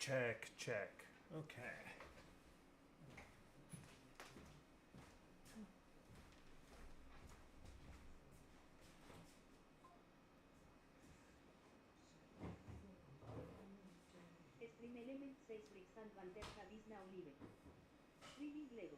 check, check. Okay. Stream Element 6 Bricks and Banter Hadis Now Live. 3D Lego.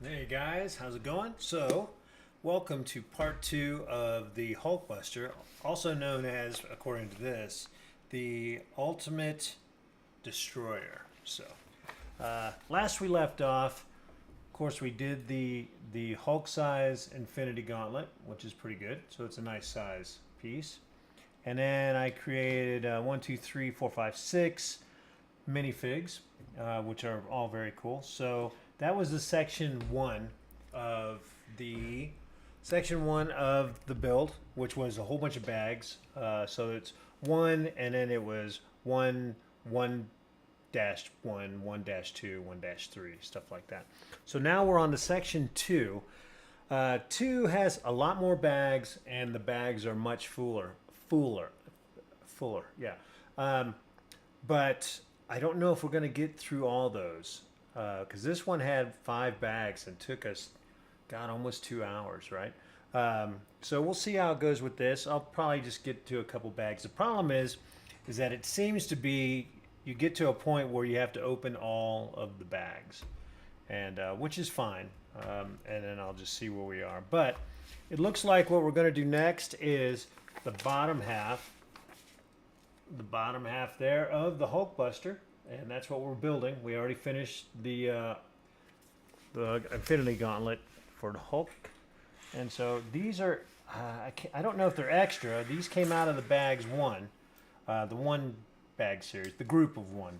Hey guys, how's it going? So, welcome to part 2 of the Hulkbuster, also known as, according to this, the Ultimate Destroyer. So, last we left off, of course, we did the Hulk size Infinity Gauntlet, which is pretty good. So it's a nice size piece. And then I created 1, 2, 3, 4, 5, 6 minifigs, which are all very cool. So that was the section 1 of the build, which was a whole bunch of bags. So it's 1, and then it was 1, 1 dash 1, 1 dash 2, 1 dash 3, stuff like that. So now we're on to section 2. 2 has a lot more bags, and the bags are much fuller, yeah. But I don't know if we're going to get through all those, because this one had 5 bags and took us, God, almost 2 hours, right? So we'll see how it goes with this. I'll probably just get to a couple bags. The problem is that it seems to be you get to a point where you have to open all of the bags, and which is fine. And then I'll just see where we are. But it looks like what we're going to do next is the bottom half there of the Hulkbuster, and that's what we're building. We already finished the Infinity Gauntlet for the Hulk, and so these are I don't know if they're extra. These came out of the bags 1, the 1 bag series, the group of 1,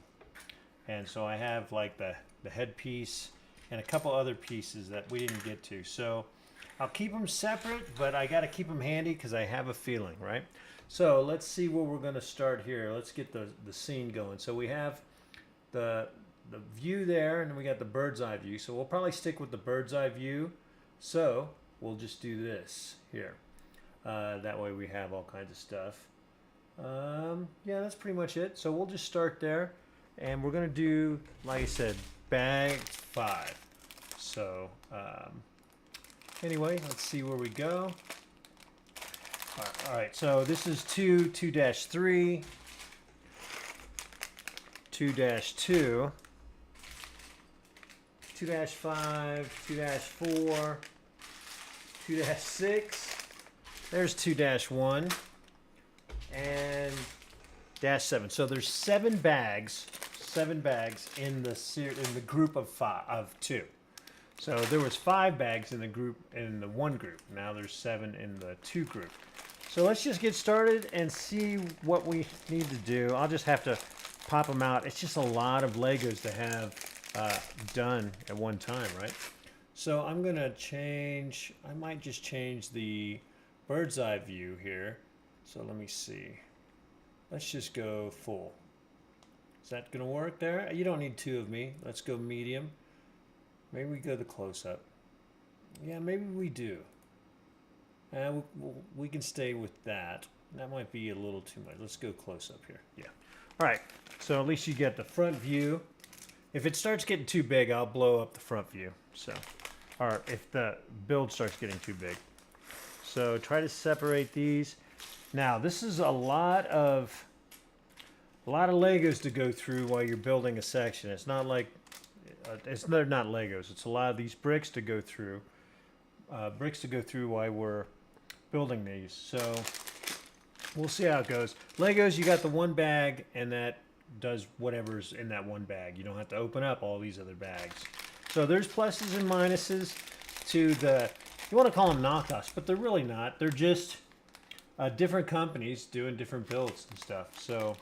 and so I have like the headpiece and a couple other pieces that we didn't get to. So I'll keep them separate, but I got to keep them handy because I have a feeling, right? So let's see where we're going to start here. Let's get the scene going. So we have the view there, and then we got the bird's eye view. So we'll probably stick with the bird's eye view. So we'll just do this here. That way we have all kinds of stuff. Yeah, that's pretty much it. So we'll just start there, and we're going to do, like I said, bag 5. So anyway, let's see where we go. All right, so this is 2-3, 2-2, 2-5, 2-4, 2-6. There's 2-1 and -7. So there's 7 bags in the group of 2. So there was 5 bags in the 1 group. Now there's 7 in the 2 group. So let's just get started and see what we need to do. I'll just have to pop them out. It's just a lot of Legos to have done at one time, right? So I might just change the bird's eye view here So let me see. Let's just go full. Is that gonna work there? You don't need two of me. Let's go medium. Maybe we go the close-up. Yeah, maybe we do. We can stay with that. That might be a little too much. Let's go close-up here. Yeah. All right. So at least you get the front view. If it starts getting too big, I'll blow up the front view. So, or if the build starts getting too big. So try to separate these. Now this is a lot of Legos to go through while you're building a section. It's not like they're not Legos. It's a lot of these bricks to go through. While we're building these. So we'll see how it goes. Legos, you got the one bag, and that does whatever's in that one bag. You don't have to open up all these other bags. So there's pluses and minuses to the, you want to call them knockoffs, but they're really not. They're just different companies doing different builds and stuff. So,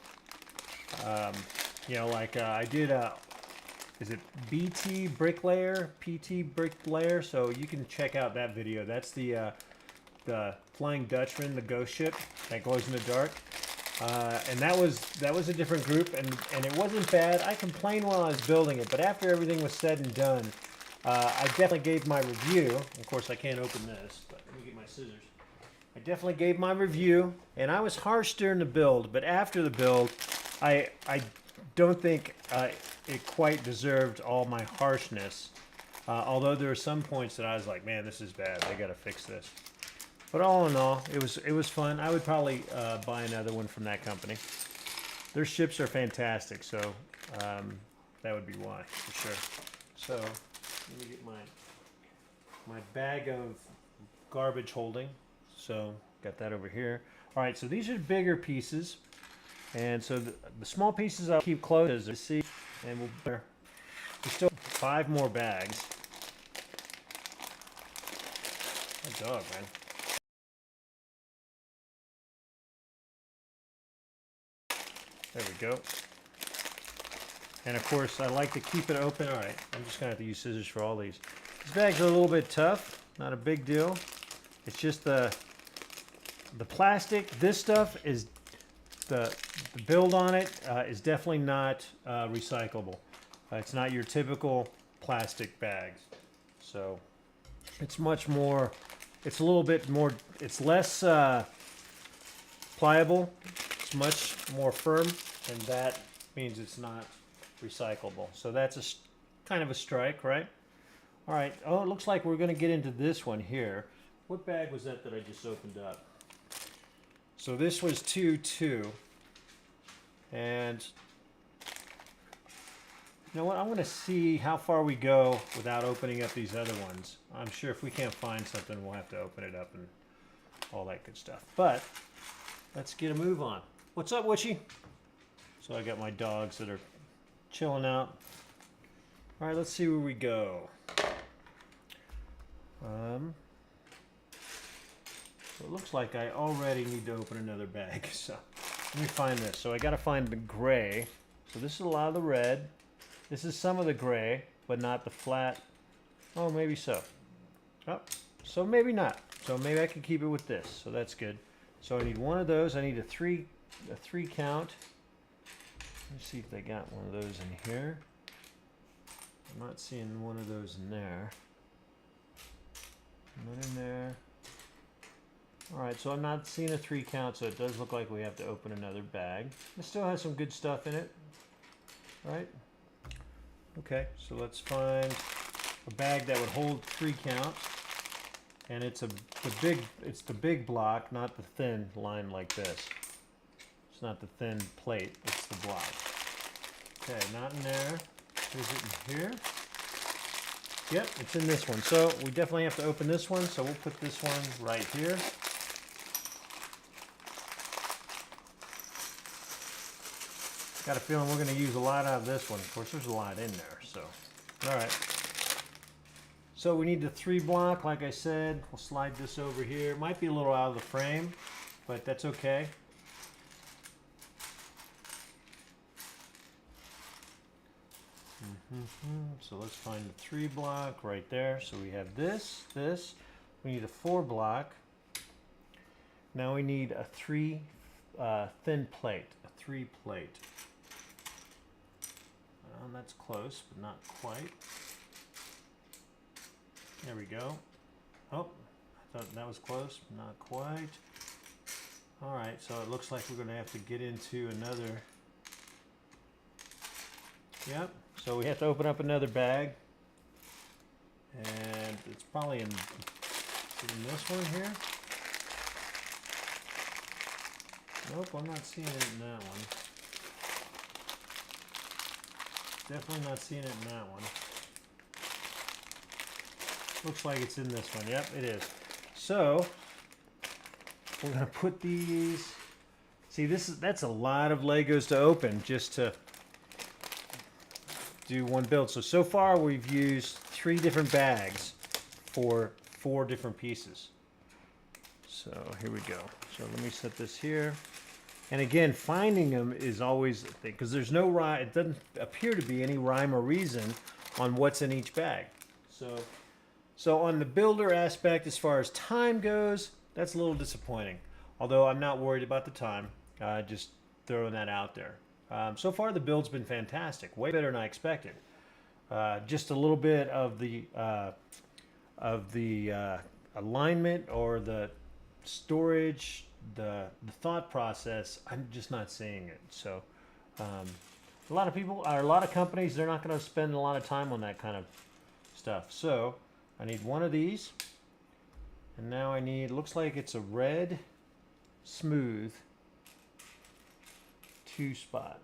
you know, like I did is it Pt bricklayer? So you can check out that video. That's the Flying Dutchman, the ghost ship that glows in the dark. And that was a different group, and it wasn't bad. I complained while I was building it, but after everything was said and done, I definitely gave my review. Of course, I can't open this, but let me get my scissors. I definitely gave my review, and I was harsh during the build, but after the build, I don't think it quite deserved all my harshness. Although there were some points that I was like, man, this is bad. I got to fix this. But all in all, it was fun. I would probably buy another one from that company. Their ships are fantastic, so that would be why, for sure. So let me get my bag of garbage holding. So got that over here. All right, so these are bigger pieces, and so the small pieces I'll keep close as you see, and we still have 5 more bags. Good dog, man. There we go. And of course, I like to keep it open. All right, I'm just gonna have to use scissors for all these. These bags are a little bit tough, not a big deal. It's just the plastic. This stuff is, the build on it is definitely not recyclable. It's not your typical plastic bags. So it's much more, it's a little bit more, it's less pliable. It's much more firm, and that means it's not recyclable. So that's a kind of a strike, right? All right. Oh, it looks like we're going to get into this one here. What bag was that I just opened up? So this was Pt2, and you know what? I'm going to see how far we go without opening up these other ones. I'm sure if we can't find something, we'll have to open it up and all that good stuff. But let's get a move on. What's up, Witchy? So I got my dogs that are chilling out. All right, let's see where we go. So it looks like I already need to open another bag. So let me find this. So I got to find the gray. So this is a lot of the red. This is some of the gray, but not the flat. Oh, maybe so. Oh, so maybe not. So maybe I can keep it with this. So that's good. So I need one of those. I need a three count. Let's see if they got one of those in here. I'm not seeing one of those in there. Not in there. Alright, so I'm not seeing a 3 count, so it does look like we have to open another bag. It still has some good stuff in it. Right? Okay, so let's find a bag that would hold 3 count. And it's the big block, not the thin line like this. It's not the thin plate, it's the block. Okay, not in there. Is it in here? Yep, it's in this one. So we definitely have to open this one, so we'll put this one right here. Got a feeling we're going to use a lot out of this one. Of course, there's a lot in there, so. All right. So we need the 3 block, like I said. We'll slide this over here. It might be a little out of the frame, but that's okay. So let's find the 3 block right there. So we have this. We need a 4 block. Now we need a thin plate, a 3 plate. That's close, but not quite. There we go. Oh, I thought that was close, not quite. All right, so it looks like we're gonna have to get into another. Yep, so we have to open up another bag. And it's probably in this one here. Nope, I'm not seeing it in that one. Definitely not seeing it in that one. Looks like it's in this one. Yep, it is. So we're gonna put these. See, that's a lot of Legos to open just to do one build. So far we've used 3 different bags for 4 different pieces. So here we go. So let me set this here. And again, finding them is always a thing because there's no rhyme. It doesn't appear to be any rhyme or reason on what's in each bag. So on the builder aspect, as far as time goes, that's a little disappointing. Although I'm not worried about the time. Just throwing that out there. So far, the build's been fantastic. Way better than I expected. Just a little bit of the alignment or the storage, the thought process, I'm just not seeing it. So a lot of people, or a lot of companies, they're not going to spend a lot of time on that kind of stuff. So I need one of these. And now I need, looks like it's a red smooth 2-spot.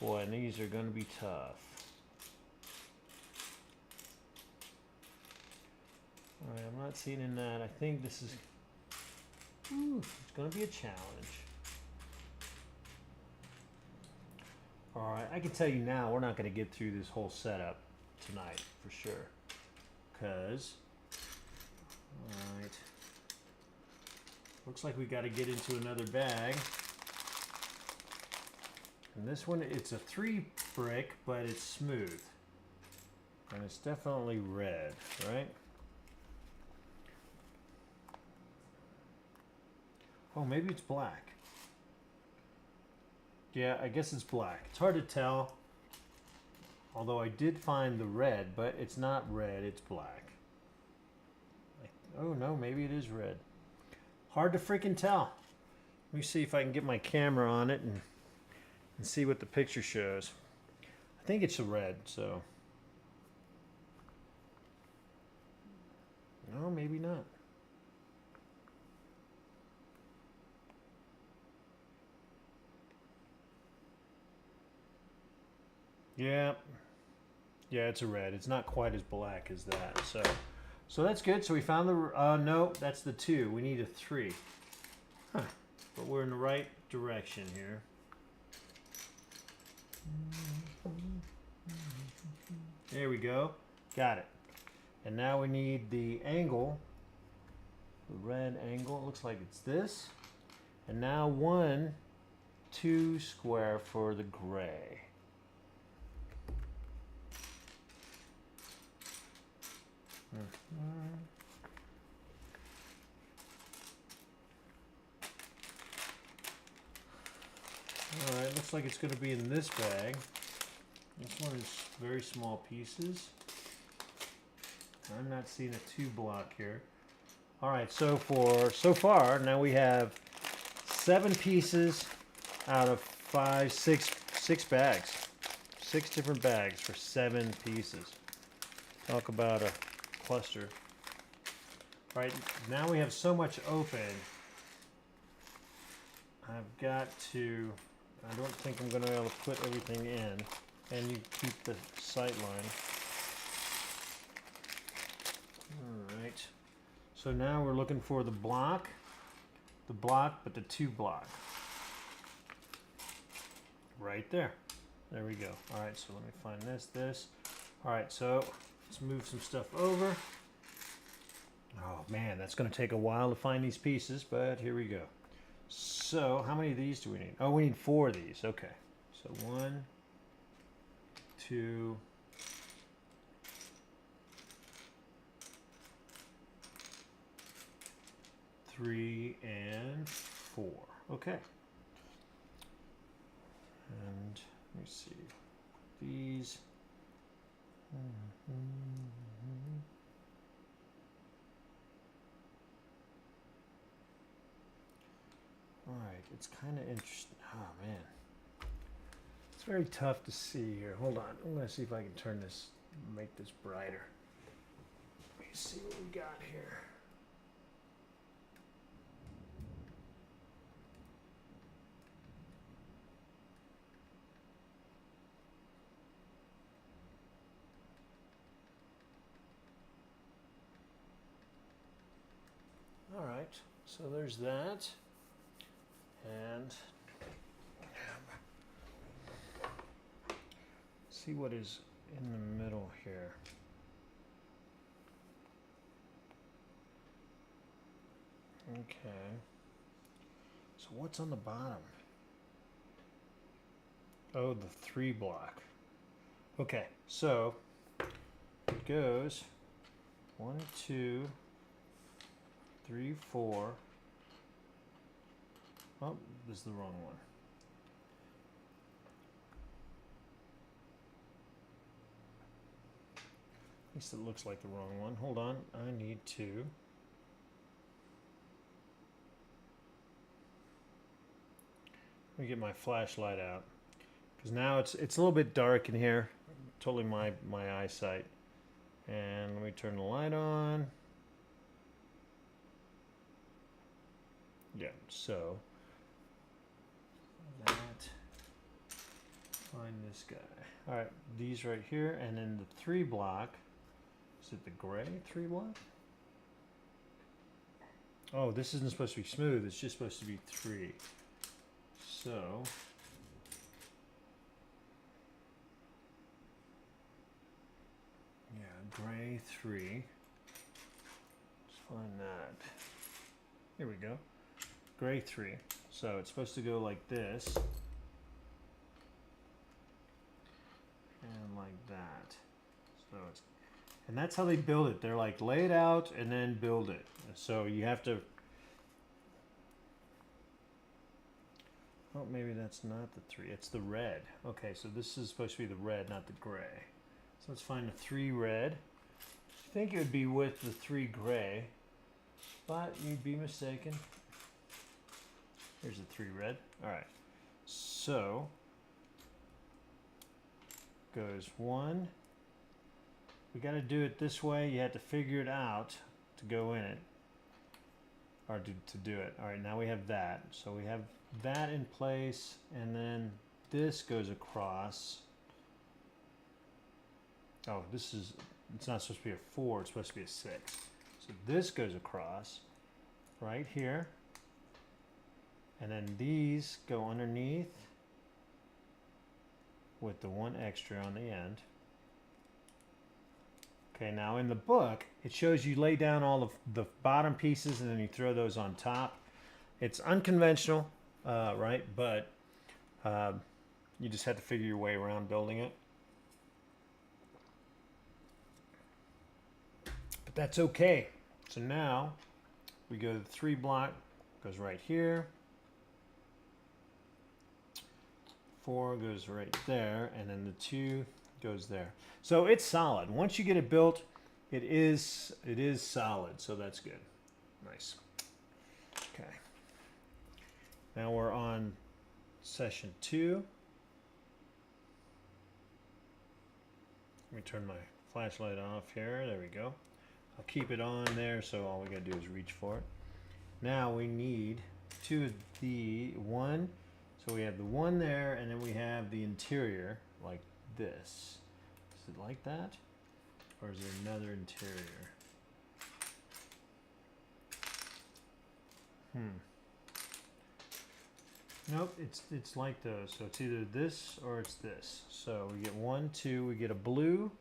Boy, and these are going to be tough. Alright, I'm not seeing in that. I think this is, it's going to be a challenge. Alright, I can tell you now, we're not going to get through this whole setup tonight, for sure. Because, alright, looks like we got to get into another bag. And this one, it's a 3 brick, but it's smooth. And it's definitely red, right? Oh, maybe it's black. Yeah, I guess it's black. It's hard to tell. Although I did find the red, but it's not red, it's black. Oh no, maybe it is red. Hard to freaking tell. Let me see if I can get my camera on it and see what the picture shows. I think it's a red, so. No, maybe not. Yeah. Yeah, it's a red. It's not quite as black as that. So that's good. So we found the, no, that's the 2. We need a 3. Huh. But we're in the right direction here. There we go. Got it. And now we need the angle. The red angle. It looks like it's this. And now 1, 2 square for the gray. Alright, looks like it's going to be in this bag. This one is very small pieces. I'm not seeing a 2 block here. Alright, so far, now we have 7 pieces out of 6 bags. 6 different bags for 7 pieces. Talk about a cluster. Right, now we have so much open. I've got to, I don't think I'm going to be able to put everything in. And you keep the sight line. Alright. So now we're looking for the block, but the 2 block. Right there. There we go. Alright, so let me find this. Alright, so let's move some stuff over. Oh man, that's going to take a while to find these pieces, but here we go. So, how many of these do we need? Oh, we need 4 of these. Okay. So 1, 2, 3, and 4. Okay. And let me see. These. All right, it's kind of interesting. Oh man, it's very tough to see here. Hold on, I'm gonna see if I can turn this, make this brighter. Let me see what we got here. All right, so there's that, and see what is in the middle here. Okay. So what's on the bottom? Oh, the 3 block. Okay, so it goes 1, 2, 3, 4. Oh, this is the wrong one. At least it looks like the wrong one. Hold on, I need to. Let me get my flashlight out, because now it's a little bit dark in here. Totally my eyesight. And let me turn the light on. Yeah, so that, find this guy. All right, these right here, and then the 3 block. Is it the gray 3 block? Oh, this isn't supposed to be smooth. It's just supposed to be 3. So yeah, gray 3. Let's find that. Here we go. Gray 3. So it's supposed to go like this. And like that. So it's, and that's how they build it. They're like lay it out and then build it. So you have to, oh, maybe that's not the 3. It's the red. Okay, so this is supposed to be the red, not the gray. So let's find the 3 red. I think it would be with the 3 gray, but you'd be mistaken. Here's the 3 red. All right. So goes 1. We got to do it this way. You have to figure it out to go in it, or to do it. All right, now we have that. So we have that in place, and then this goes across. Oh, this is, it's not supposed to be a 4, it's supposed to be a 6. So this goes across right here, and then these go underneath with the 1 extra on the end. Okay, now in the book, it shows you lay down all the bottom pieces and then you throw those on top. It's unconventional, right? But you just have to figure your way around building it. But that's okay. So now we go to the 3 block, goes right here. 4 goes right there, and then the 2 goes there. So it's solid. Once you get it built, it is solid. So that's good. Nice. Okay. Now we're on session 2. Let me turn my flashlight off here. There we go. I'll keep it on there, so all we gotta do is reach for it. Now we need 2 of the 1. So we have the 1 there, and then we have the interior like this. Is it like that? Or is there another interior? Nope, it's like those. So it's either this or it's this. So we get 1, 2, we get a blue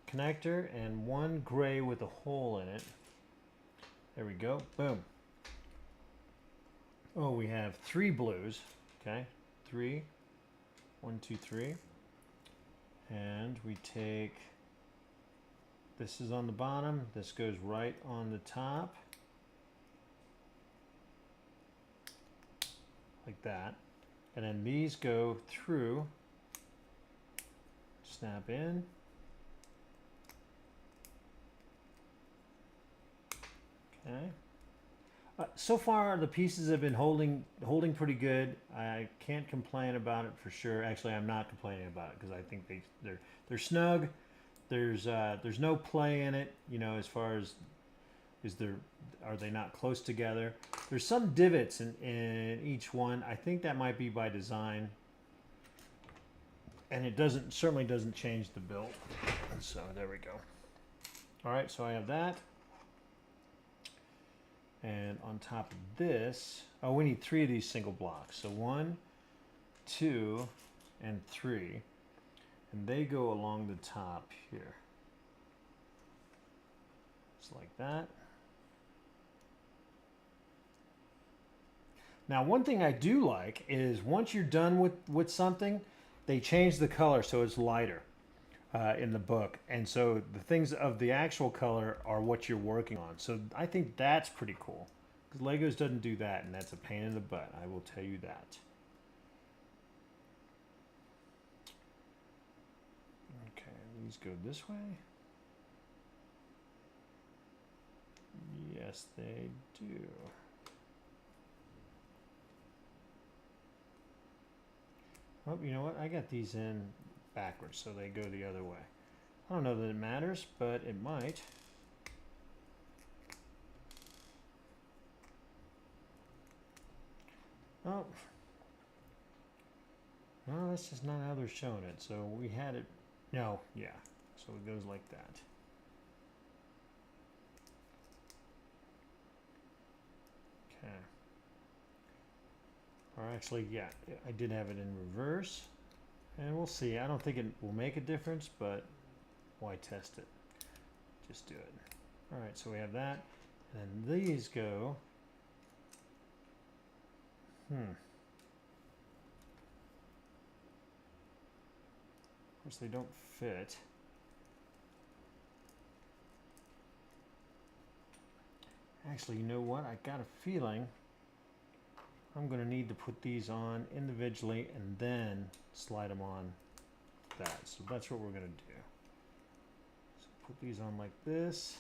connector and 1 gray with a hole in it. There we go. Boom. Oh, we have 3 blues. Okay, 3. 1, 2, 3. And we take, this is on the bottom, this goes right on the top. like that. And then these go through, snap in. Okay. So far, the pieces have been holding pretty good. I can't complain about it for sure. Actually, I'm not complaining about it because I think they're snug. There's no play in it, you know, as far as are they not close together. There's some divots in each one. I think that might be by design, and it certainly doesn't change the build. So there we go. All right, so I have that. And on top of this, oh, we need 3 of these single blocks. So 1, 2, and 3. And they go along the top here. Just like that. Now, one thing I do like is once you're done with something, they change the color so it's lighter in the book. And so the things of the actual color are what you're working on. So I think that's pretty cool. Because Legos doesn't do that, and that's a pain in the butt. I will tell you that. Okay, these go this way. Yes, they do. Oh, you know what? I got these in backwards, so they go the other way. I don't know that it matters, but it might. Oh. Well, that's just not how they're showing it. So we had it. No, yeah. So it goes like that. Okay. Or actually, yeah, I did have it in reverse. And we'll see. I don't think it will make a difference, but why test it? Just do it. All right, so we have that. And then these go. Of course, they don't fit. Actually, you know what? I got a feeling I'm going to need to put these on individually and then slide them on that. So that's what we're going to do. So put these on like this.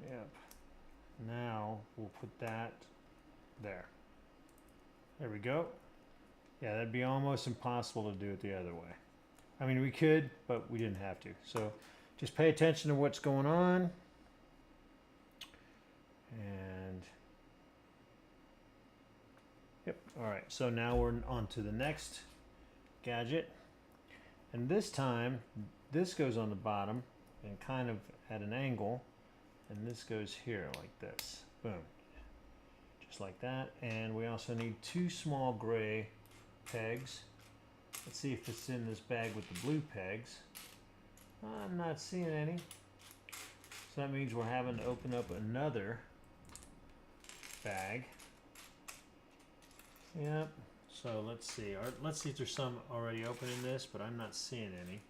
Yep. Now we'll put that there. There we go. Yeah, that'd be almost impossible to do it the other way. I mean, we could, but we didn't have to. So just pay attention to what's going on. And yep. All right. So now we're on to the next gadget. And this time, this goes on the bottom and kind of at an angle. And this goes here like this. Boom. Just like that. And we also need 2 small gray pegs. Let's see if it's in this bag with the blue pegs. I'm not seeing any. So that means we're having to open up another bag. Yep. So let's see. Let's see if there's some already open in this, but I'm not seeing any.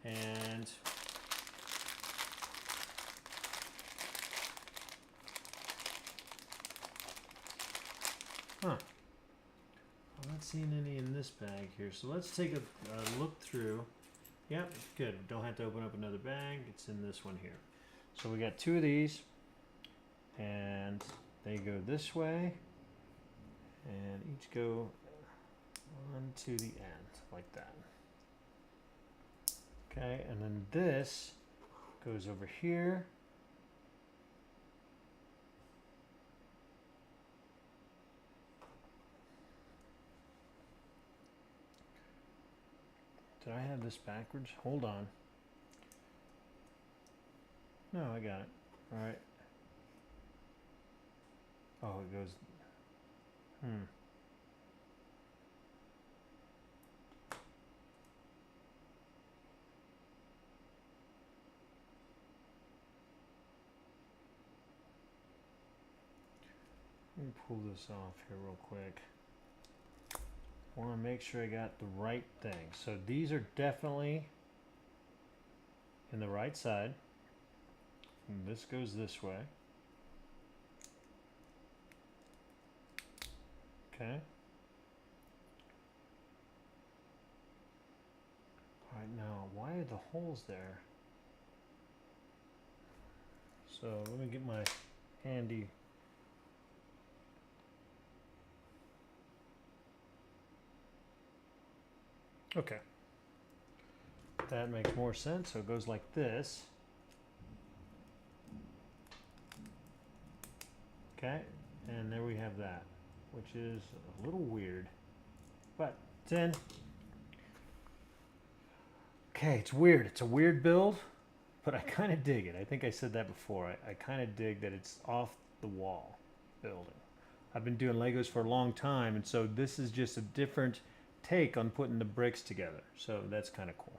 And I'm not seeing any in this bag here. So let's take a look through. Yep, good. Don't have to open up another bag. It's in this one here. So we got 2 of these, and they go this way, and each go on to the end like that. Okay, and then this goes over here. Did I have this backwards? Hold on. No, I got it. All right. Oh, it goes. Let me pull this off here real quick. I want to make sure I got the right thing. So these are definitely in the right side. And this goes this way. Okay. All right, now, why are the holes there? So let me get my handy. Okay. That makes more sense. So it goes like this. Okay, and there we have that, which is a little weird, but it's in. Okay, it's weird. It's a weird build, but I kind of dig it. I think I said that before. I kind of dig that it's off the wall building. I've been doing Legos for a long time, and so this is just a different take on putting the bricks together. So that's kind of cool.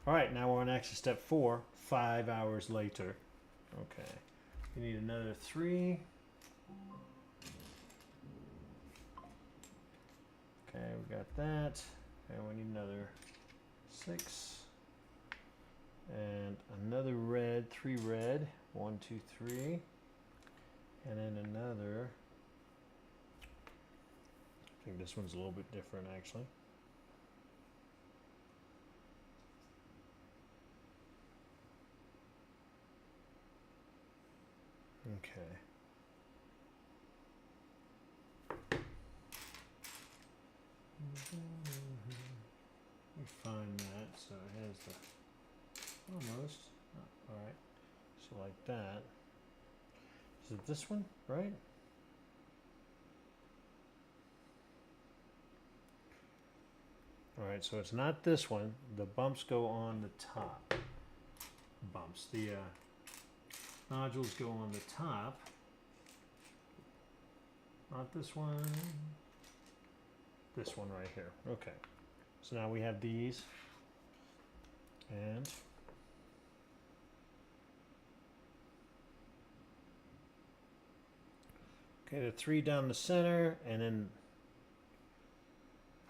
All right, now we're on action step 4, 5 hours later. Okay, we need another 3. Okay, we got that, and we need another 6, and another red, 3 red, 1, 2, 3, and then another. I think this one's a little bit different, actually. Okay. We find that, so it has the almost. Oh, all right. So like that. Is it this one, right? All right. So it's not this one. The bumps go on the top. Bumps. The nodules go on the top. Not this one. This one right here. Okay. So now we have these. And okay, the 3 down the center, and then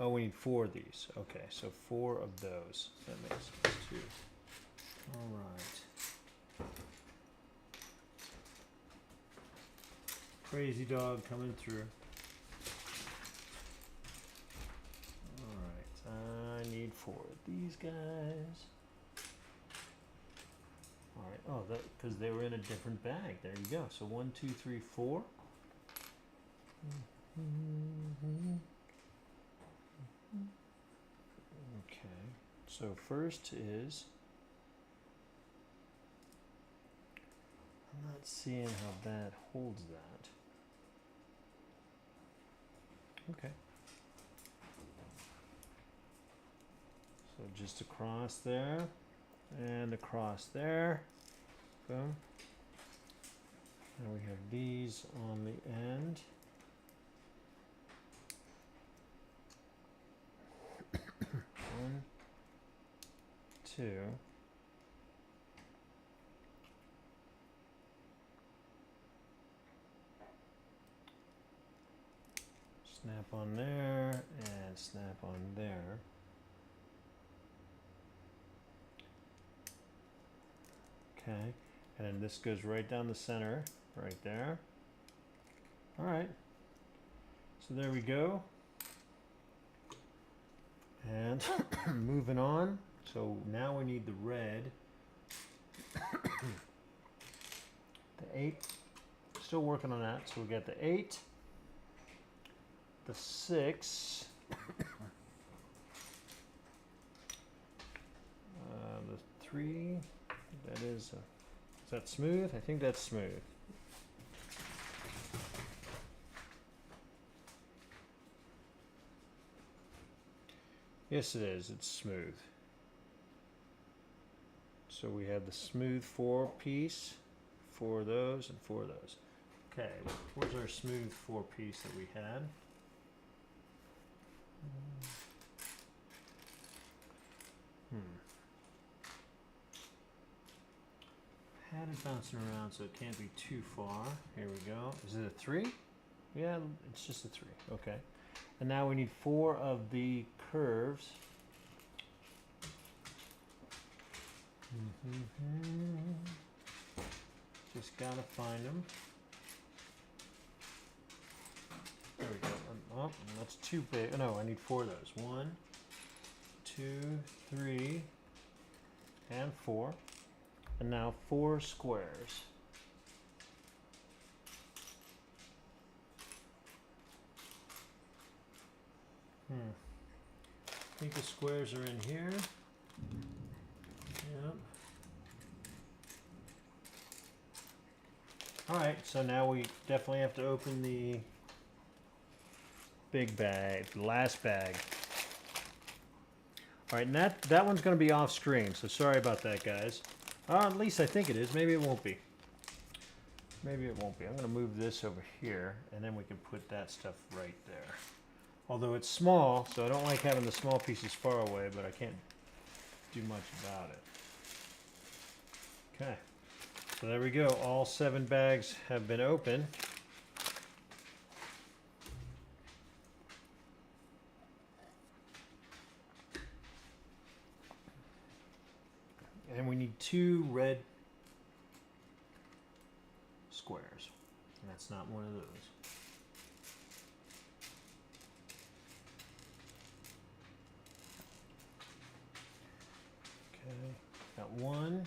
oh, we need 4 of these. Okay, so 4 of those. That makes sense too. All right. Crazy dog coming through. All right, I need 4 of these guys. All right. Oh, that because they were in a different bag. There you go. So 1, 2, 3, 4. Okay. So first is, I'm not seeing how that holds that. Okay. So just across there and across there. Boom. And we have these on the end. One, 2. Snap on there and snap on there. Okay, and then this goes right down the center, right there. All right, so there we go. And moving on, so now we need the red. The 8, still working on that. So we got the 8, the 6, the 3, that is that smooth? I think that's smooth. Yes, it is. It's smooth. So we have the smooth 4 piece, 4 of those, and 4 of those. Okay, where's our smooth 4 piece that we had? Had it bouncing around, so it can't be too far. Here we go. Is it a 3? Yeah, it's just a 3. Okay. And now we need 4 of the curves. Just gotta find them. There we go. That's too big. No, I need 4 of those. 1, 2, 3, and 4. And now 4 squares. I think the squares are in here. Yep. Alright, so now we definitely have to open the big bag, the last bag. Alright, and that one's going to be off screen, so sorry about that, guys. At least I think it is. Maybe it won't be. Maybe it won't be. I'm going to move this over here, and then we can put that stuff right there. Although it's small, so I don't like having the small pieces far away, but I can't do much about it. Okay. So there we go. All 7 bags have been opened. And we need 2 red squares. And that's not one of those. Okay, got 1.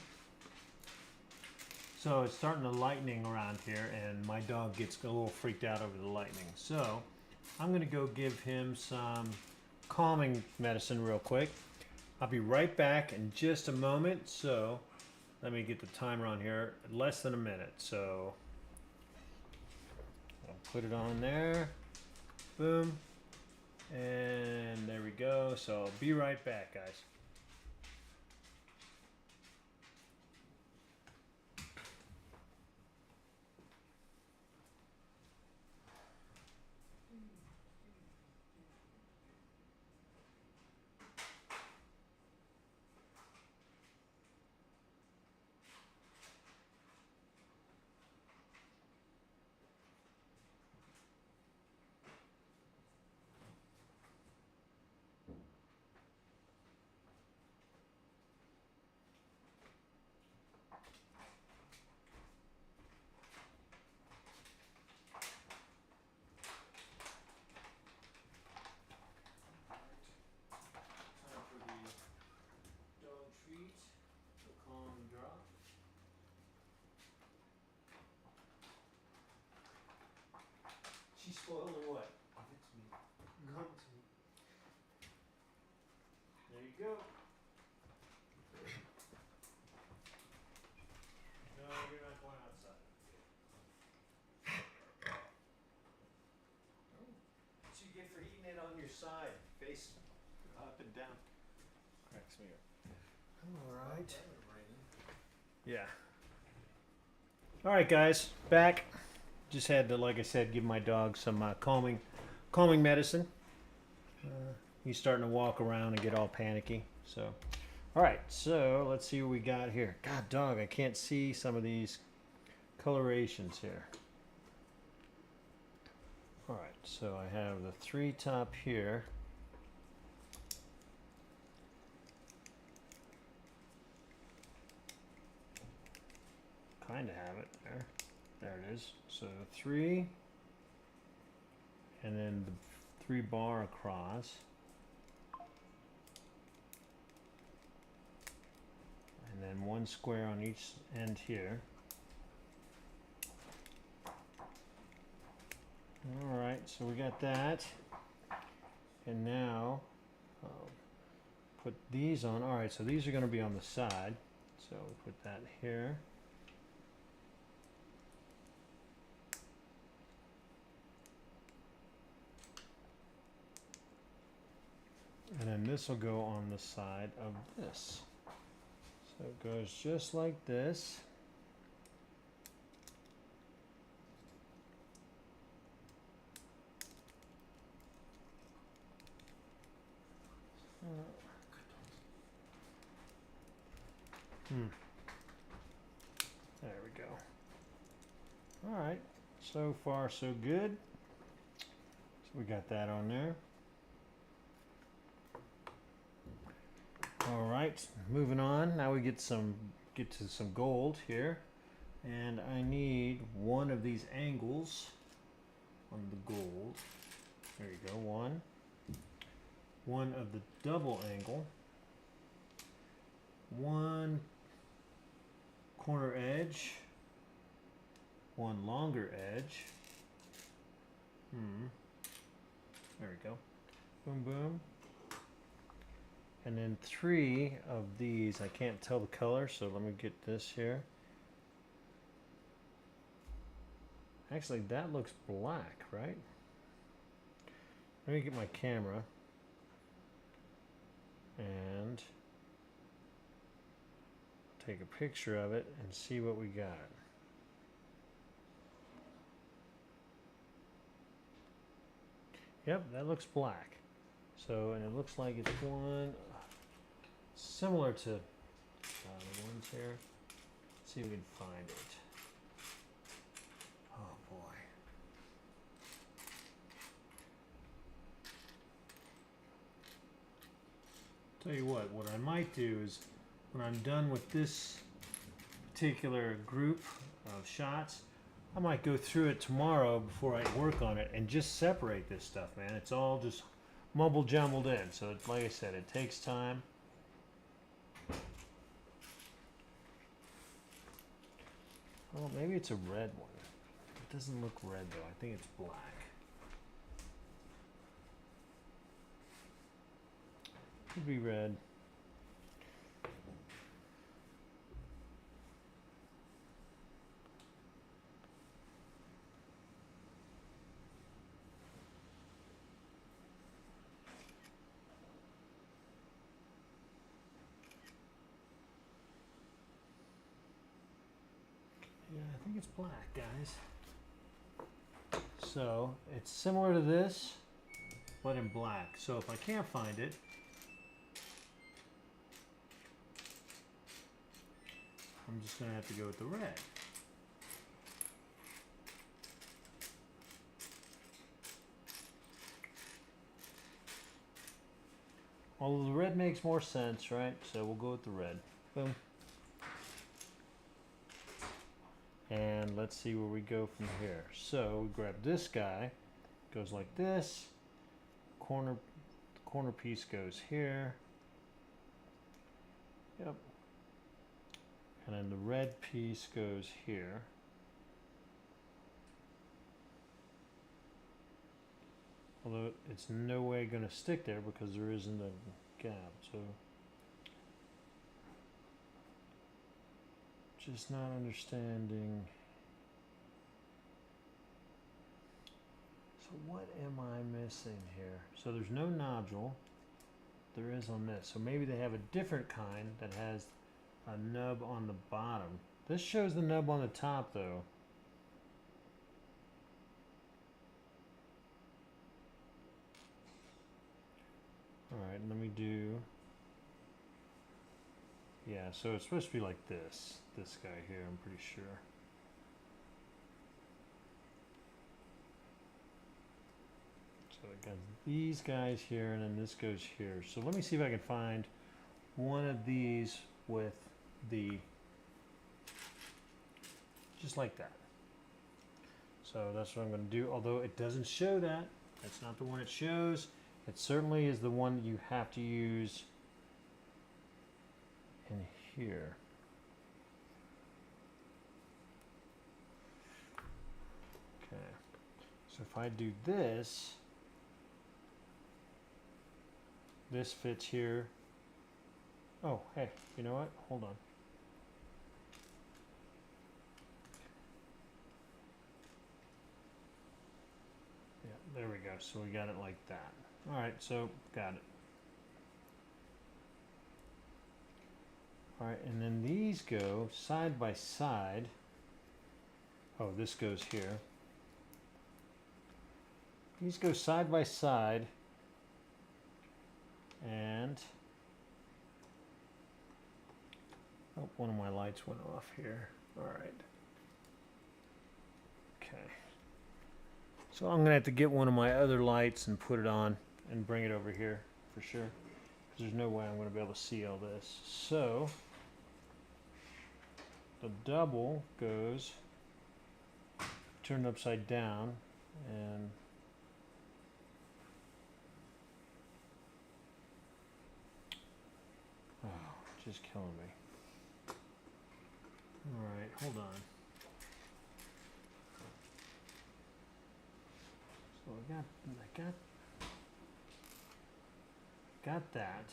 So it's starting to lightning around here, and my dog gets a little freaked out over the lightning. So I'm going to go give him some calming medicine real quick. I'll be right back in just a moment. So let me get the timer on here. Less than a minute. So I'll put it on there. Boom. And there we go. So I'll be right back, guys. She's spoiled or what? Give it to me. Come to me. There you go. No, you're not going outside. What you get for eating it on your side, face up and down. Cracks me up. All right. Yeah. All right, guys, back. Just had to, like I said, give my dog some calming medicine. He's starting to walk around and get all panicky. So, all right. So let's see what we got here. God, dog, I can't see some of these colorations here. All right. So I have the 3 top here. Kind of have it there. There it is. So 3, and then the 3 bar across, and then 1 square on each end here. All right, so we got that, and now I'll put these on. All right, so these are going to be on the side, so we'll put that here. And then this will go on the side of this. So it goes just like this. There we go. All right, so far so good. So we got that on there. All right, moving on. Now we get to some gold here, and I need one of these angles on the gold, There you go, one. One of the double angle. One corner edge. One longer edge. There we go. Boom, boom. And then 3 of these. I can't tell the color, so let me get this here. Actually, that looks black, right? Let me get my camera and take a picture of it and see what we got. Yep, that looks black. So, and it looks like it's one similar to the ones here. Let's see if we can find it. Oh boy. Tell you what I might do is when I'm done with this particular group of shots, I might go through it tomorrow before I work on it and just separate this stuff, man. It's all just mumble jumbled in. So it's, like I said, it takes time. Well, maybe it's a red one. It doesn't look red though. I think it's black. Could be red. Yeah, I think it's black, guys. So it's similar to this, but in black. So if I can't find it, I'm just gonna have to go with the red. Although the red makes more sense, right? So we'll go with the red. Boom. And let's see where we go from here. So we grab this guy, goes like this. The corner piece goes here. Yep. And then the red piece goes here. Although it's no way going to stick there because there isn't a gap. So just not understanding. So what am I missing here? So there's no nodule. There is on this. So maybe they have a different kind that has a nub on the bottom. This shows the nub on the top though. Alright, let me do. Yeah, so it's supposed to be like this. This guy here, I'm pretty sure. So I got these guys here, and then this goes here. So let me see if I can find one of these with the, just like that. So that's what I'm going to do, although it doesn't show that. That's not the one it shows. It certainly is the one that you have to use in here. Okay, so if I do this, this fits here. Oh, hey, you know what? Hold on. Yeah, there we go. So we got it like that. All right, so got it. All right, and then these go side by side. Oh, this goes here. These go side by side, and oh, one of my lights went off here. All right. Okay. So I'm gonna have to get one of my other lights and put it on and bring it over here for sure. There's no way I'm gonna be able to see all this. So the double goes turned upside down, and just killing me. Alright, hold on. So I got that.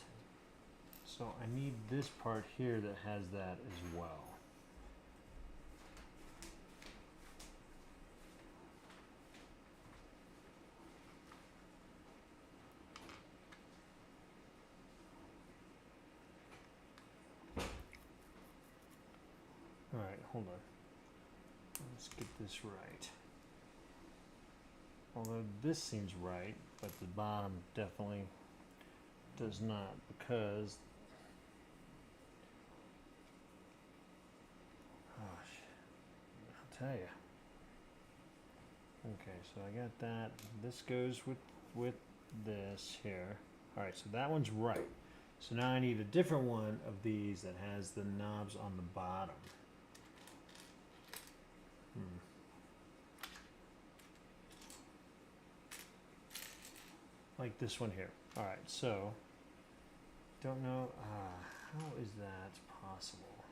So I need this part here that has that as well. Alright, hold on. Let's get this right. Although this seems right, but the bottom definitely does not, because I'll tell you. Okay, so I got that. This goes with this here. Alright, so that one's right. So now I need a different one of these that has the knobs on the bottom. Like this one here. Alright, so don't know how is that possible?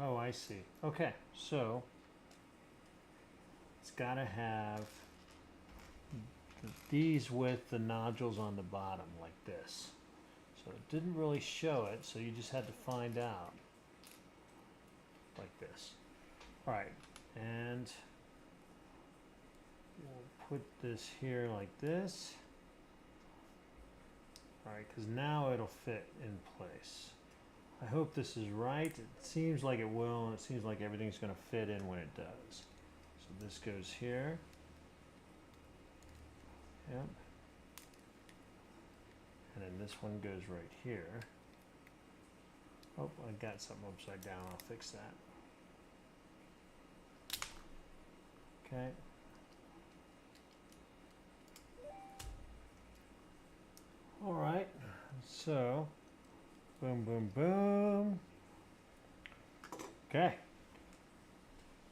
Oh, I see. Okay, so it's got to have these with the nodules on the bottom like this. So it didn't really show it, so you just had to find out like this. Alright, and we'll put this here like this. Alright, because now it'll fit in place. I hope this is right. It seems like it will, and it seems like everything's going to fit in when it does. So this goes here. Yep. And then this one goes right here. Oh, I got something upside down. I'll fix that. Okay. All right. So, boom, boom, boom. Okay.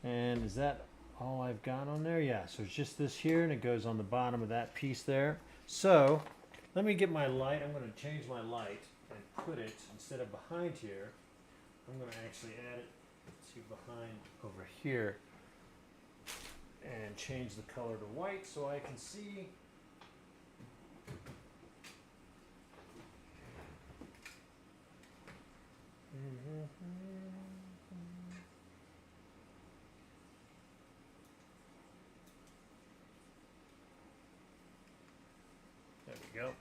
And is that all I've got on there? Yeah, so it's just this here, and it goes on the bottom of that piece there. So, let me get my light. I'm going to change my light and put it, instead of behind here, I'm going to actually add it to behind over here and change the color to white so I can see. There we go.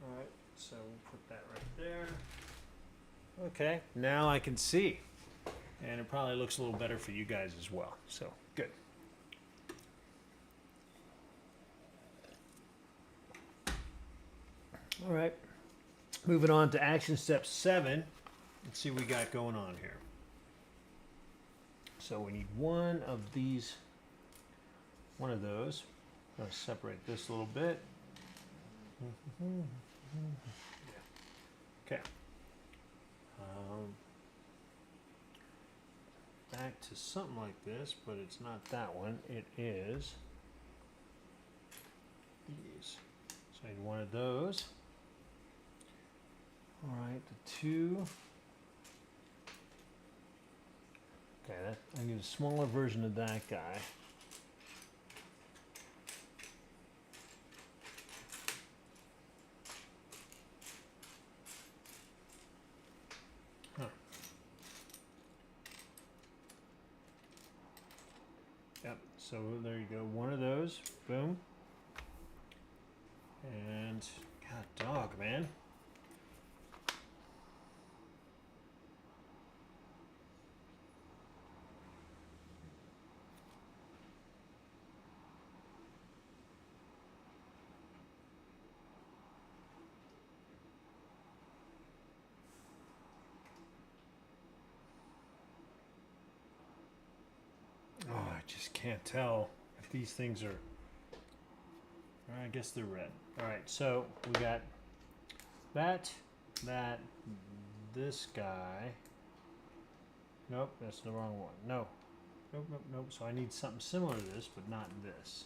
All right, so we'll put that right there. Okay, now I can see. And it probably looks a little better for you guys as well. So, good. All right. Moving on to action step 7. Let's see what we got going on here. So we need one of these, one of those. I'm going to separate this a little bit. Okay. Back to something like this, but it's not that one. It is these. So I need one of those. All right, the 2. Okay, I need a smaller version of that guy. Huh. Yep, so there you go. One of those. Boom. And, God dog, man. Oh, I just can't tell if these things are, I guess they're red. All right, so we got that, this guy, Nope, that's the wrong one. No. Nope, nope, nope. So I need something similar to this, but not this.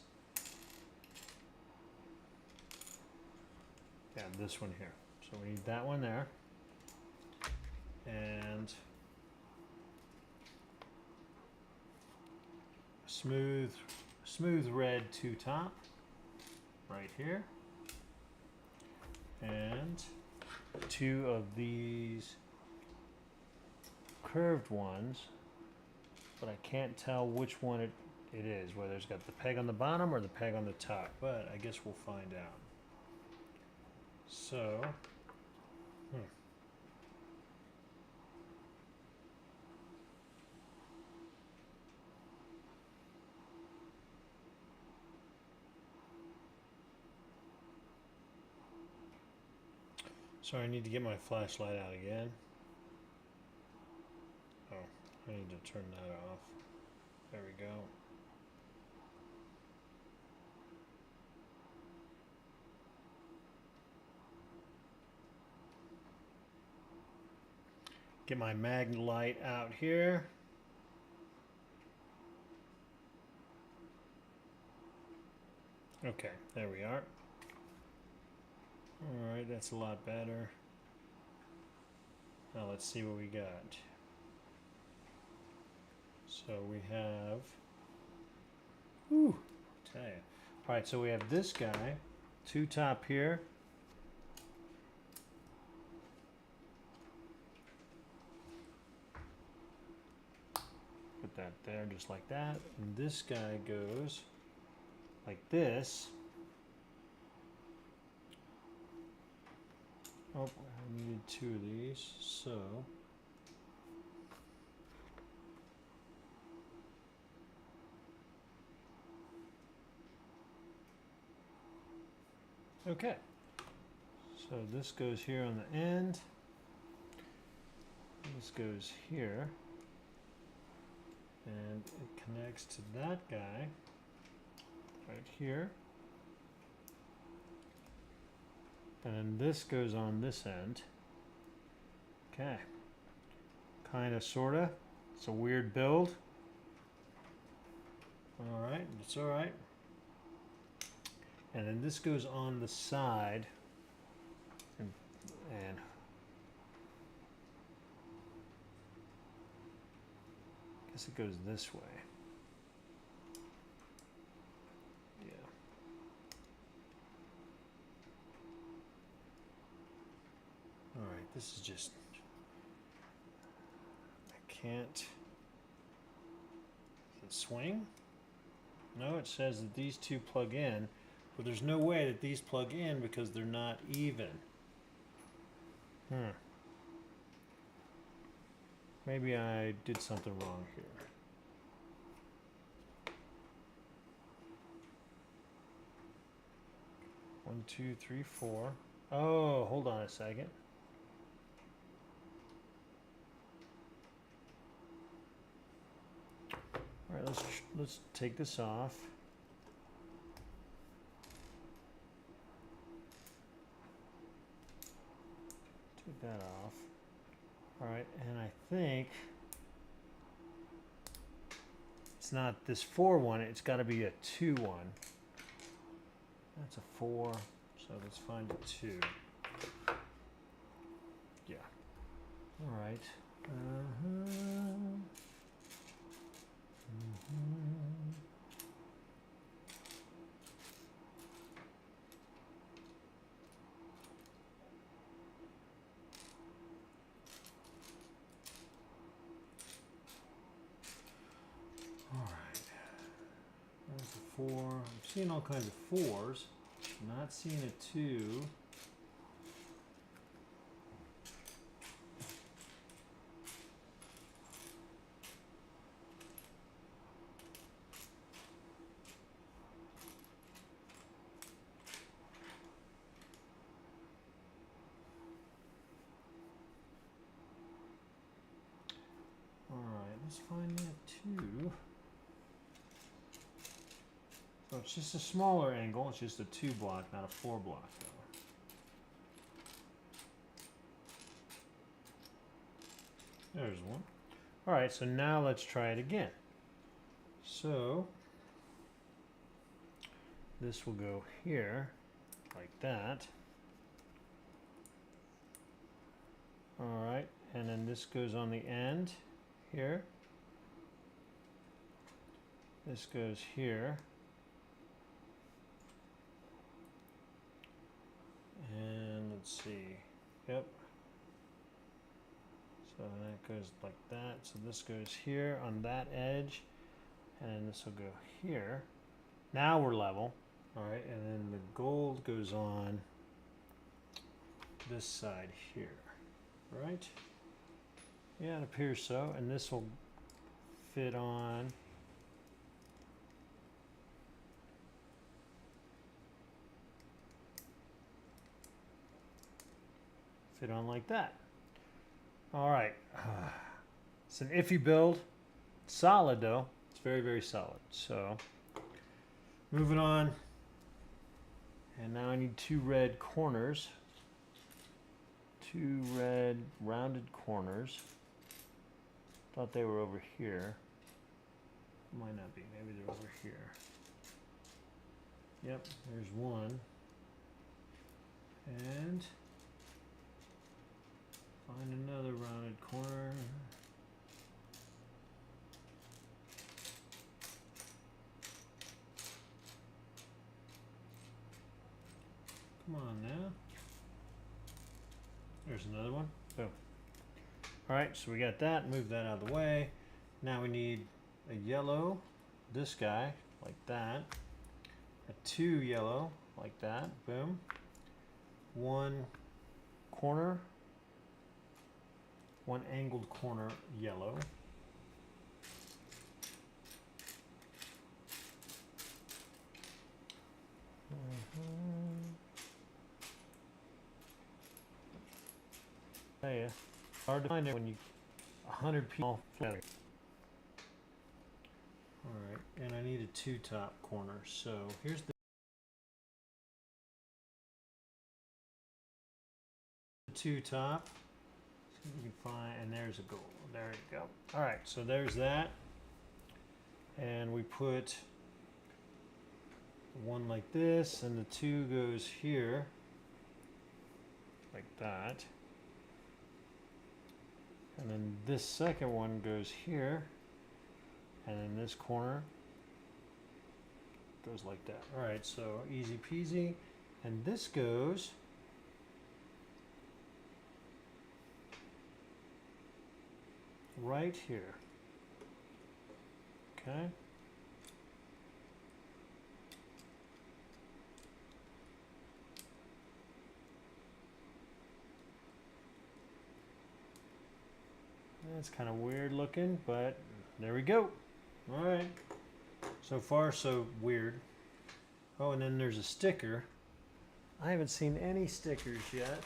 Yeah, this one here. So we need that one there. And smooth red two-top right here. And two of these curved ones, but I can't tell which one it is, whether it's got the peg on the bottom or the peg on the top, but I guess we'll find out. So, sorry, I need to get my flashlight out again. Oh, I need to turn that off. There we go. Get my mag light out here. Okay, there we are. All right, that's a lot better. Now let's see what we got. So we have, tell you. All right, so we have this guy, two-top here. Put that there just like that. And this guy goes like this. Oh, I needed two of these, so. Okay. So this goes here on the end. This goes here. And it connects to that guy right here. And then this goes on this end. Okay. Kinda, sorta. It's a weird build. Alright, it's alright. And then this goes on the side. And I guess it goes this way. Yeah. Alright, this is just, I can't, does it swing? No, it says that these two plug in, but there's no way that these plug in because they're not even. Maybe I did something wrong here. One, two, three, four. Oh, hold on a second. All right, let's take this off. Take that off. All right, and I think it's not this 4 one, it's got to be a 2 one. That's a 4, so let's find a 2. Yeah. All right. There's a 4. I'm seeing all kinds of 4s. Not seeing a 2. All right, let's find that 2. So it's just a smaller angle. It's just a 2 block, not a 4 block though. There's one. All right, so now let's try it again. So this will go here like that. All right, and then this goes on the end here. This goes here. And let's see. Yep. So that goes like that. So this goes here on that edge, and then this will go here. Now we're level. All right, and then the gold goes on this side here, right? Yeah, it appears so. And this will fit on. Fit on like that. All right. It's an iffy build. Solid though. It's very, very solid. So moving on. And now I need 2 red corners. 2 red rounded corners. Thought they were over here. Might not be. Maybe they're over here. Yep, there's one. And find another rounded corner. Come on now. There's another one. Boom. Alright, so we got that. Move that out of the way. Now we need a yellow. This guy, like that. A 2 yellow, like that. Boom. 1 corner. 1 angled corner yellow. Yeah, hard to find it when you 100 people together. All right, and I need a 2 top corner. So here's the 2 top. See if we can find, and there's a goal. There you go. All right, so there's that, and we put 1 like this, and the 2 goes here, like that. And then this second one goes here, and then this corner goes like that. All right, so easy peasy. And this goes right here. Okay. That's kind of weird looking, but there we go. All right. So far, so weird. Oh, and then there's a sticker. I haven't seen any stickers yet.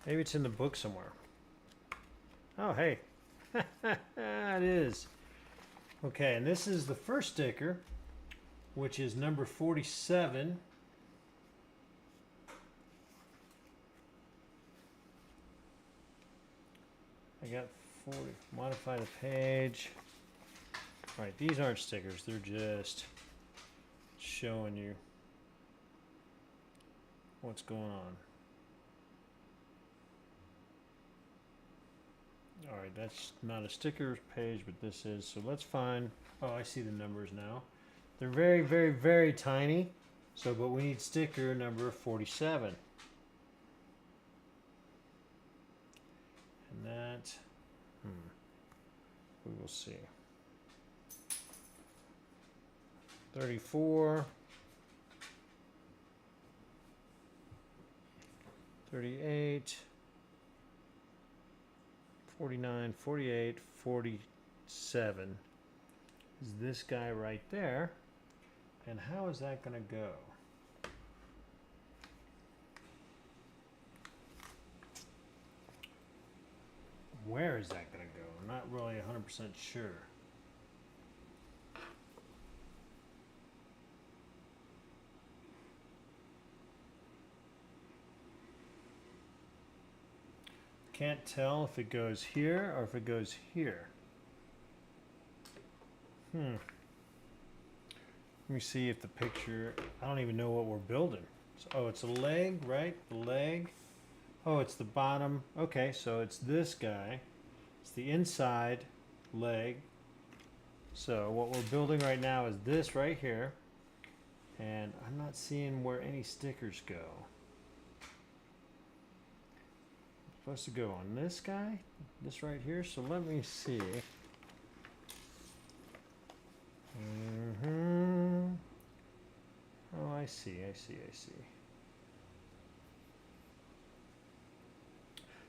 Maybe it's in the book somewhere. Oh, hey. It is. Okay, and this is the first sticker, which is number 47. I got 40. Modify the page. All right, these aren't stickers. They're just showing you what's going on. All right, that's not a sticker page, but this is. So let's find. Oh, I see the numbers now. They're very, very, very tiny. So, but we need sticker number 47. And that, we will see. 34, 38, 49, 48, 47 is this guy right there. And how is that going to go? Where is that going to go? I'm not really 100% sure. can't tell if it goes here or if it goes here. Let me see if the picture, I don't even know what we're building. So, oh, it's a leg, right? The leg. Oh, it's the bottom. Okay, so it's this guy. It's the inside leg. So what we're building right now is this right here. And I'm not seeing where any stickers go. It's supposed to go on this guy, this right here. So let me see. Oh, I see.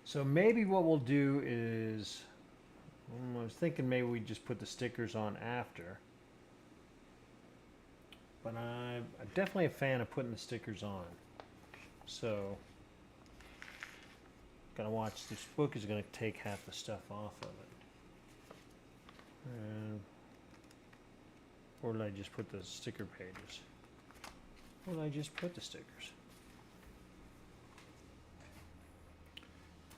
So maybe what we'll do is, I was thinking maybe we just put the stickers on after. But I'm definitely a fan of putting the stickers on. So, gotta watch, this book is gonna take half the stuff off of it. And, or did I just put the sticker pages? Or did I just put the stickers?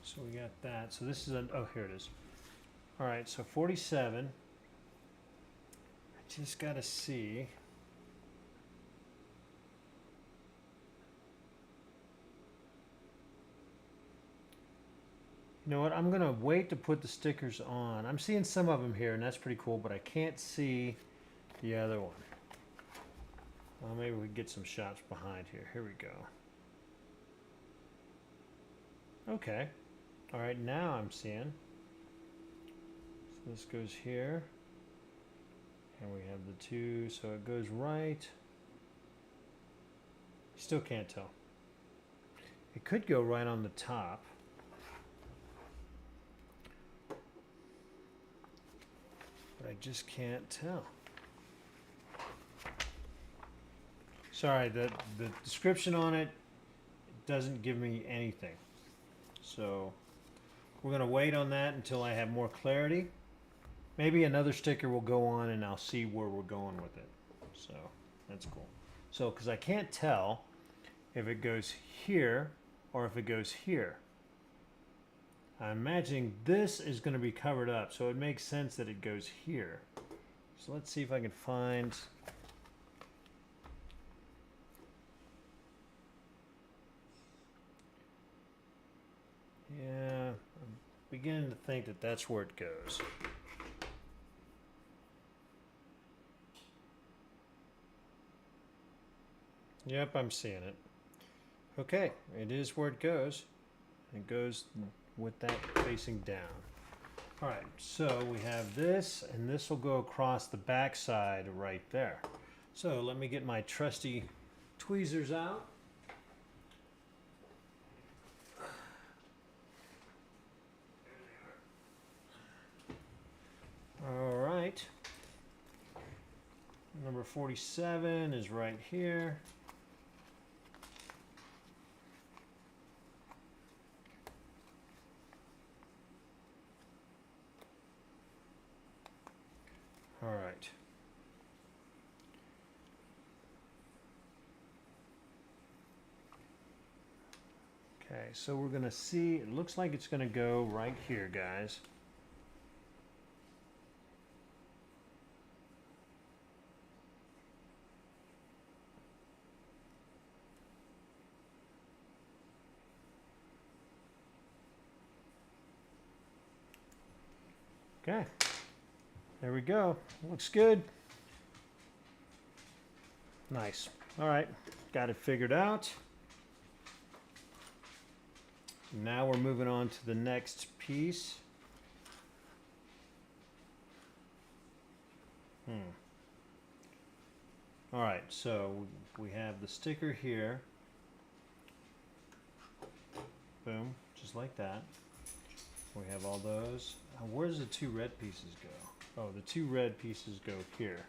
So we got that. So this is a, oh, here it is. All right, so 47. I just gotta see. You know what, I'm gonna wait to put the stickers on. I'm seeing some of them here and that's pretty cool, but I can't see the other one. Well, maybe we can get some shots behind here. Here we go. Okay. All right, now I'm seeing. So this goes here. And we have the two, so it goes right. Still can't tell. It could go right on the top. But I just can't tell. Sorry, the description on it doesn't give me anything. So we're gonna wait on that until I have more clarity. Maybe another sticker will go on and I'll see where we're going with it. So that's cool. So, because I can't tell if it goes here or if it goes here. I'm imagining this is going to be covered up, so it makes sense that it goes here. So let's see if I can find... Yeah, I'm beginning to think that that's where it goes. Yep, I'm seeing it. Okay, it is where it goes. It goes with that facing down. All right, so we have this, and this will go across the back side right there. So let me get my trusty tweezers out. All right. Number 47 is right here. All right. Okay, so we're going to see, it looks like it's going to go right here, guys. Okay. There we go. Looks good. Nice. All right. Got it figured out. Now we're moving on to the next piece. All right. So we have the sticker here. Boom. Just like that. We have all those. Where does the two red pieces go? Oh, the two red pieces go here.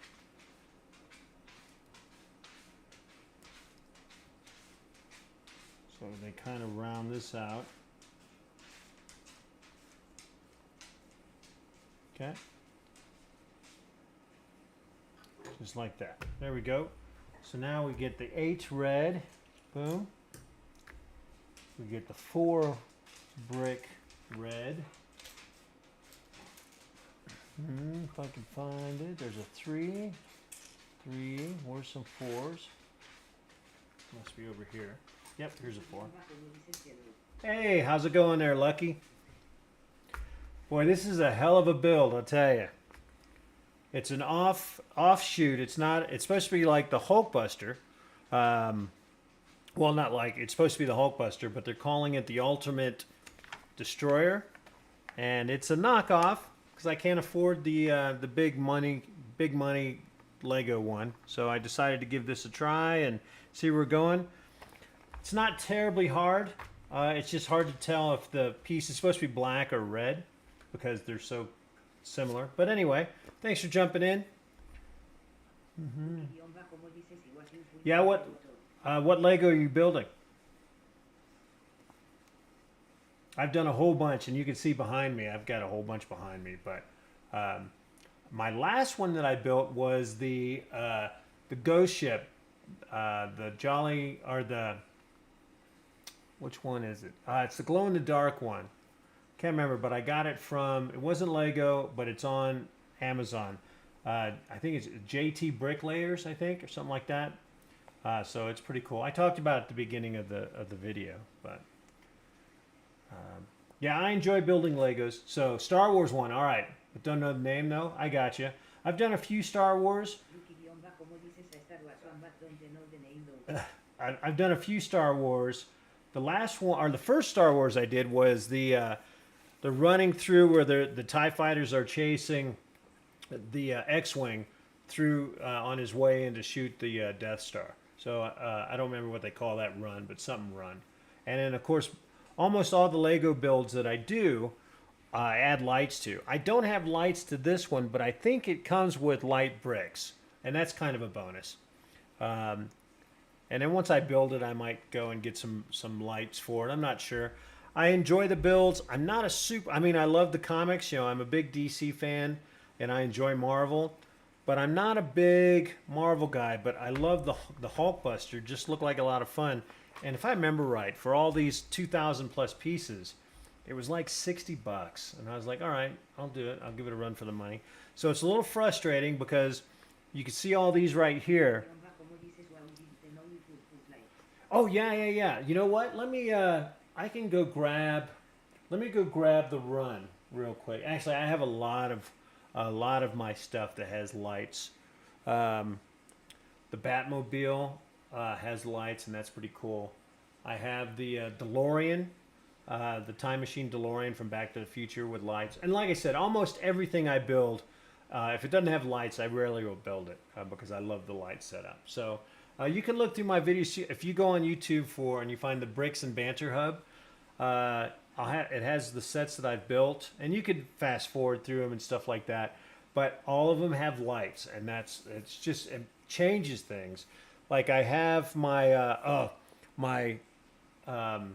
So they kind of round this out. Okay. Just like that. There we go. So now we get the 8 red. Boom. We get the 4 brick red. If I can find it, there's a 3. Where's some 4s? Must be over here. Yep, here's a 4. Hey, how's it going there, Lucky? Boy, this is a hell of a build, I'll tell you. It's an offshoot. It's not. It's supposed to be like the Hulkbuster. Well, not like it's supposed to be the Hulkbuster, but they're calling it the Ultimate Destroyer, and it's a knockoff because I can't afford the big money Lego one. So I decided to give this a try and see where we're going. It's not terribly hard. It's just hard to tell if the piece is supposed to be black or red because they're so similar. But anyway, thanks for jumping in. Yeah, what Lego are you building? I've done a whole bunch, and you can see behind me, I've got a whole bunch behind me. But my last one that I built was the ghost ship, the Jolly, or the, which one is it? It's the glow-in-the-dark one. Can't remember, but I got it from, it wasn't Lego, but it's on Amazon. I think it's JT Bricklayers, I think, or something like that. So it's pretty cool. I talked about it at the beginning of the video, but yeah, I enjoy building Legos. So Star Wars one, all right. I don't know the name though. I got you. I've done a few Star Wars. I've done a few Star Wars. The last one, or the first Star Wars I did was the running through where the TIE fighters are chasing the X-Wing through on his way in to shoot the Death Star. So I don't remember what they call that run, but something run. And then, of course, almost all the Lego builds that I do, I add lights to. I don't have lights to this one, but I think it comes with light bricks. And that's kind of a bonus. And then once I build it, I might go and get some lights for it. I'm not sure. I enjoy the builds. I'm not a super... I mean, I love the comics. You know, I'm a big DC fan, and I enjoy Marvel. But I'm not a big Marvel guy, but I love the Hulkbuster. Just looked like a lot of fun. And if I remember right, for all these 2,000 plus pieces, it was like 60 bucks. And I was like, all right, I'll do it. I'll give it a run for the money. So it's a little frustrating because you can see all these right here. Oh, yeah. You know what? Let me, I can go grab, let me go grab the run real quick. Actually, I have a lot of my stuff that has lights. The Batmobile has lights, and that's pretty cool. I have the DeLorean, the time machine DeLorean from Back to the Future with lights. And like I said, almost everything I build, if it doesn't have lights, I rarely will build it because I love the light setup. So you can look through my videos. If you go on YouTube and you find the Bricks and Banter Hub, it has the sets that I've built, and you could fast forward through them and stuff like that. But all of them have lights, and it changes things. Like I have my the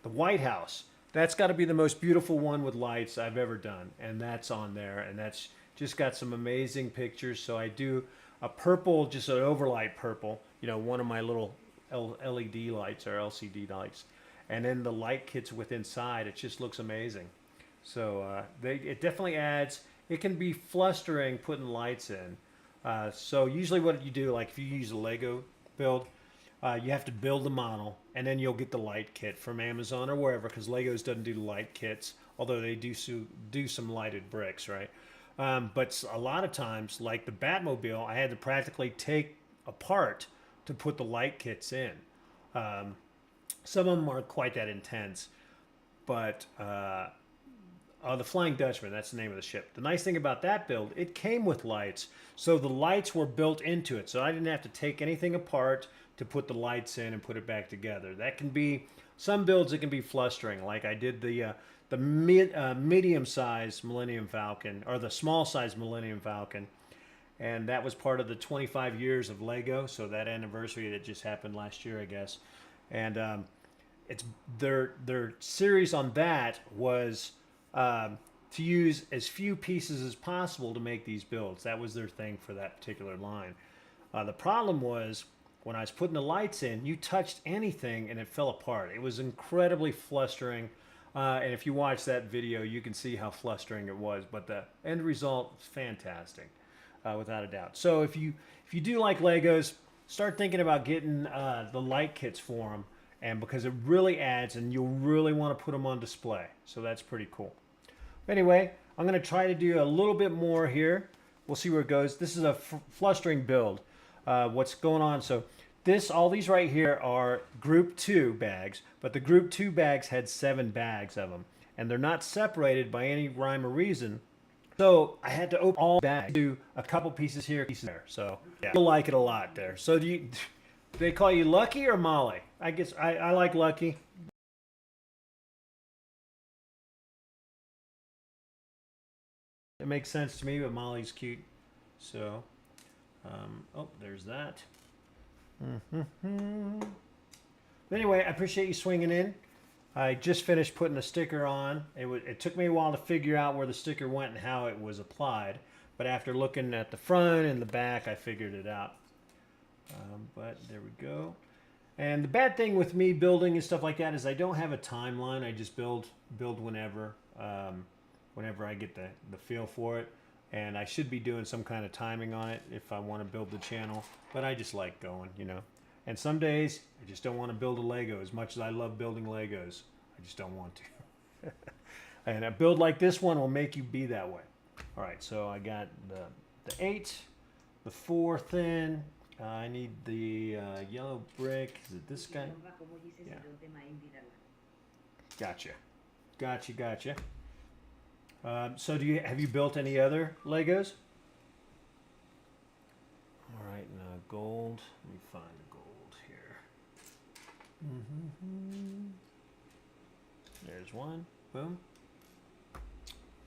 White House. That's got to be the most beautiful one with lights I've ever done, and that's on there, and that's just got some amazing pictures. So I do a purple, just an overlight purple, you know, one of my little LED lights or LCD lights, and then the light kits with inside. It just looks amazing. So it definitely adds. It can be flustering putting lights in. So usually what you do, like if you use a Lego build, you have to build the model, and then you'll get the light kit from Amazon or wherever, because Legos doesn't do light kits, although they do some lighted bricks, right? But a lot of times, like the Batmobile, I had to practically take apart to put the light kits in. Some of them aren't quite that intense, but the Flying Dutchman, that's the name of the ship. The nice thing about that build, it came with lights, so the lights were built into it, so I didn't have to take anything apart to put the lights in and put it back together. That can be, some builds it can be flustering, like I did the medium-sized Millennium Falcon, or the small-sized Millennium Falcon, and that was part of the 25 years of Lego, so that anniversary that just happened last year, I guess. And it's their series on that was to use as few pieces as possible to make these builds. That was their thing for that particular line. The problem was, when I was putting the lights in, you touched anything and it fell apart. It was incredibly flustering. And if you watch that video, you can see how flustering it was. But the end result is fantastic, without a doubt. So if you do like Legos, start thinking about getting the light kits for them, and because it really adds, and you'll really want to put them on display. So that's pretty cool. Anyway, I'm going to try to do a little bit more here. We'll see where it goes. This is a flustering build. What's going on? So all these right here are group 2 bags, but the group 2 bags had 7 bags of them, and they're not separated by any rhyme or reason. So I had to open all bags, do a couple pieces here, pieces there. So yeah, you'll like it a lot there. So do they call you Lucky or Molly? I guess I like Lucky. It makes sense to me, but Molly's cute. So, oh, there's that. Anyway, I appreciate you swinging in. I just finished putting the sticker on. It took me a while to figure out where the sticker went and how it was applied. But after looking at the front and the back, I figured it out. But there we go. And the bad thing with me building and stuff like that is I don't have a timeline. I just build whenever. Whenever I get the feel for it. And I should be doing some kind of timing on it if I want to build the channel. But I just like going, you know. And some days, I just don't want to build a Lego. As much as I love building Legos, I just don't want to. And a build like this one will make you be that way. All right, so I got the 8, the 4 thin. I need the yellow brick. Is it this guy? Yeah. Gotcha. So have you built any other Legos? All right, now gold. Let me find the gold here. There's one. Boom.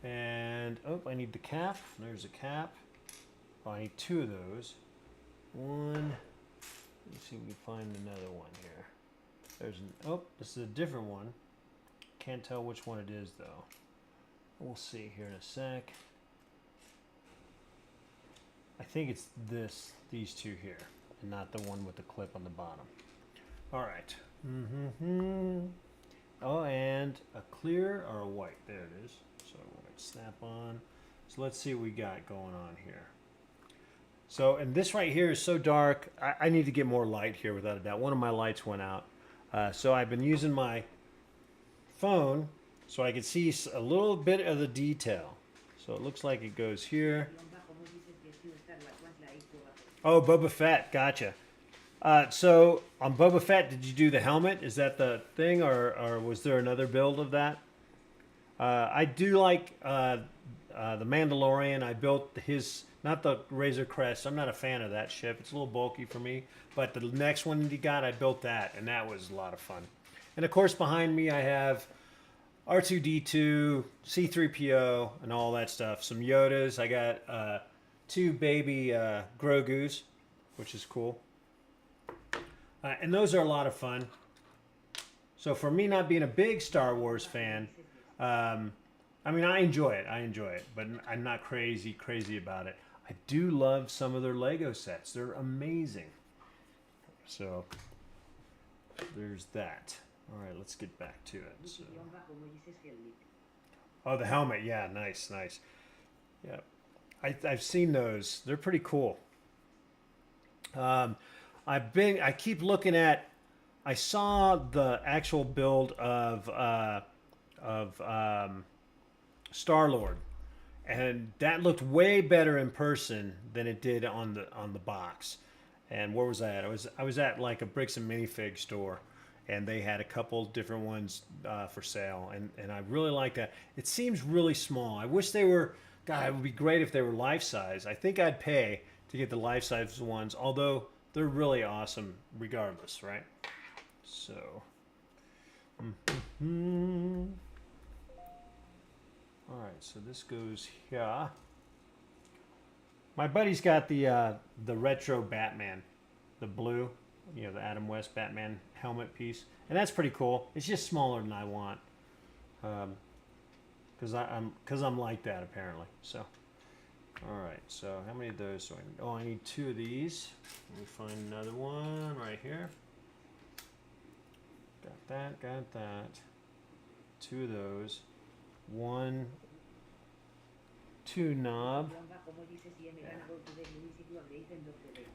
And oh, I need the cap. There's a cap. Oh, I need 2 of those. One. Let's see if we can find another one here. Oh, this is a different one. Can't tell which one it is though. We'll see here in a sec. I think it's these 2 here, and not the one with the clip on the bottom. All right. Oh, and a clear or a white. There it is. So white snap on. So let's see what we got going on here. So, and this right here is so dark. I need to get more light here without a doubt. One of my lights went out. So I've been using my phone so I can see a little bit of the detail. So it looks like it goes here. Oh, Boba Fett, gotcha. So on Boba Fett, did you do the helmet? Is that the thing, or was there another build of that? I do like the Mandalorian. I built his, not the Razor Crest. I'm not a fan of that ship. It's a little bulky for me. But the next one that he got, I built that, and that was a lot of fun. And of course, behind me, I have R2-D2, C-3PO, and all that stuff. Some Yodas. I got 2 baby Grogus, which is cool. And those are a lot of fun. So for me not being a big Star Wars fan, I mean, I enjoy it, but I'm not crazy about it. I do love some of their Lego sets. They're amazing. So there's that. All right, let's get back to it. So. Oh, the helmet. Yeah, nice. Yeah, I've seen those. They're pretty cool. I keep looking at. I saw the actual build of Star-Lord, and that looked way better in person than it did on the box. And where was I at? I was at like a Bricks and Minifig store, and they had a couple different ones for sale, and I really like that. It seems really small. I wish they were. God, it would be great if they were life size. I think I'd pay to get the life size ones, although they're really awesome regardless, right? So. All right, so this goes here. My buddy's got the retro Batman, the blue, you know, the Adam West Batman helmet piece, and that's pretty cool. It's just smaller than I want, because I'm like that apparently. So, all right. So how many of those? So I need 2 of these. Let me find another one right here. Got that. 2 of those. 1, 2 knob.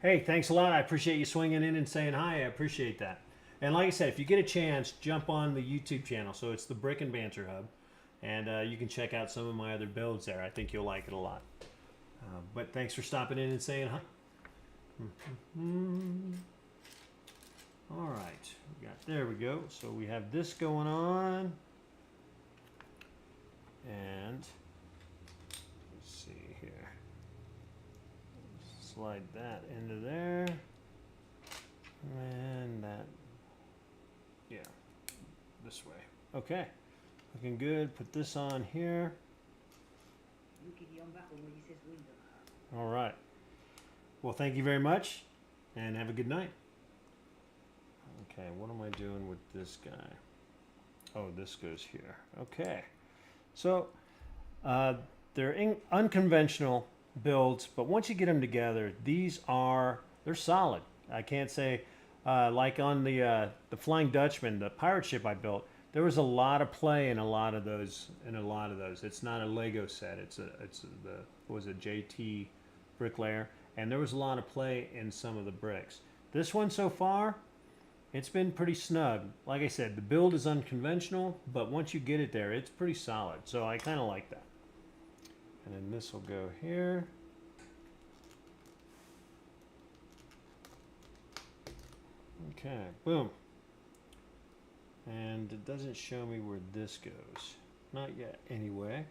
Hey, thanks a lot. I appreciate you swinging in and saying hi. I appreciate that. And like I said, if you get a chance, jump on the YouTube channel. So it's the Brick and Banter Hub. And you can check out some of my other builds there. I think you'll like it a lot. But thanks for stopping in and saying hi. All right. There we go. So we have this going on. And let's see here. Slide that into there. And that, yeah, this way. Okay, looking good. Put this on here. All right. Well, thank you very much, and have a good night. Okay, what am I doing with this guy? Oh, this goes here. Okay. So, they're unconventional builds, but once you get them together, they're solid. I can't say, like on the Flying Dutchman, the pirate ship I built, there was a lot of play in a lot of those. It's not a Lego set. It's a JT bricklayer, and there was a lot of play in some of the bricks. This one so far, it's been pretty snug. Like I said, the build is unconventional, but once you get it there, it's pretty solid. So I kind of like that. And then this will go here. Okay, boom. And it doesn't show me where this goes. Not yet, anyway.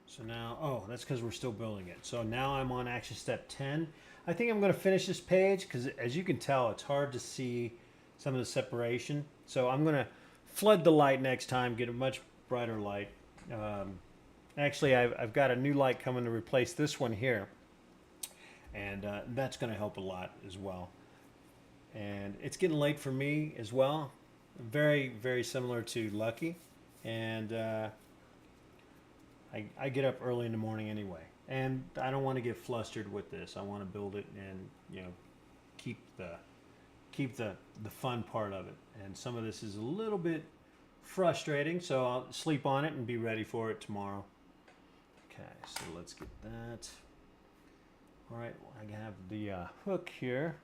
So now, oh, that's because we're still building it. So now I'm on action step 10. I think I'm going to finish this page because, as you can tell, it's hard to see some of the separation. So I'm going to flood the light next time, get a much brighter light. Actually, I've got a new light coming to replace this one here. And that's going to help a lot as well. And it's getting late for me as well. Very, very similar to Lucky. And I get up early in the morning anyway. And I don't want to get flustered with this. I want to build it and, keep the fun part of it. And some of this is a little bit frustrating, so I'll sleep on it and be ready for it tomorrow. Okay, so let's get that. All right, I have the hook here.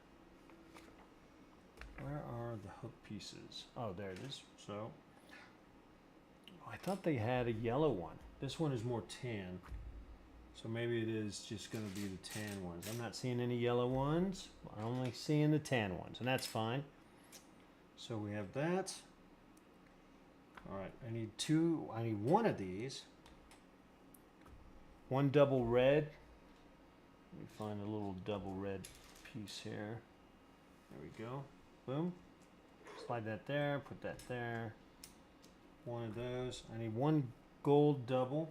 Where are the hook pieces? Oh, there it is. So, I thought they had a yellow one. This one is more tan. So maybe it is just going to be the tan ones. I'm not seeing any yellow ones. I'm only seeing the tan ones, and that's fine. So we have that. All right, I need one of these. One double red. Let me find a little double red piece here. There we go. Boom. Slide that there, put that there. One of those. I need one gold double.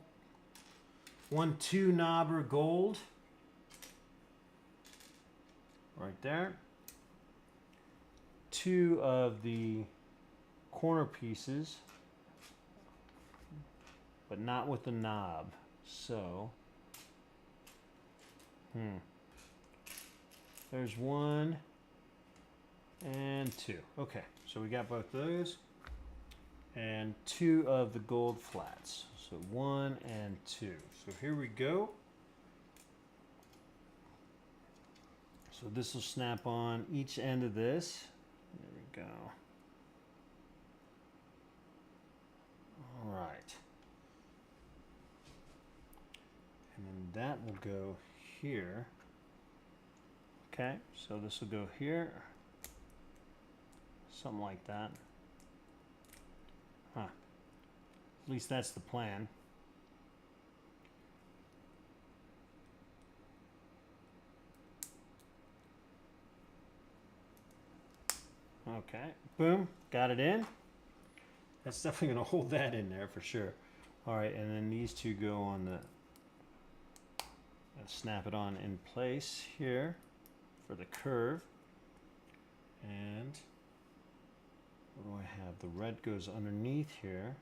1 2-knobber gold. Right there. 2 of the corner pieces, but not with the knob. So, there's 1 and 2. Okay, so we got both those. And 2 of the gold flats. So 1 and 2. So here we go. So this will snap on each end of this. There we go. All right. And then that will go here. Okay, so this will go here. Something like that. Huh. At least that's the plan. Okay, boom, got it in. That's definitely going to hold that in there for sure. All right, and then these two go on the, snap it on in place here for the curve. And what do I have? The red goes underneath here.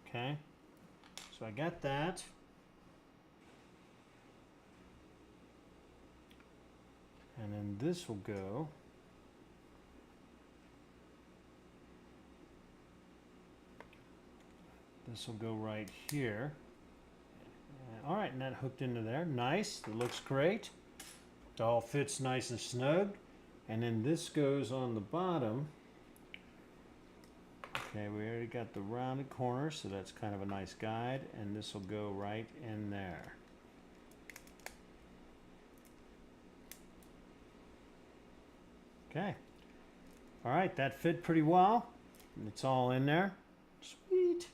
Okay, so I got that. And then this will go. This will go right here. All right, and that hooked into there. Nice. It looks great. It all fits nice and snug. And then this goes on the bottom. Okay, we already got the rounded corner, so that's kind of a nice guide. And this will go right in there. Okay. All right, that fit pretty well. It's all in there. Sweet.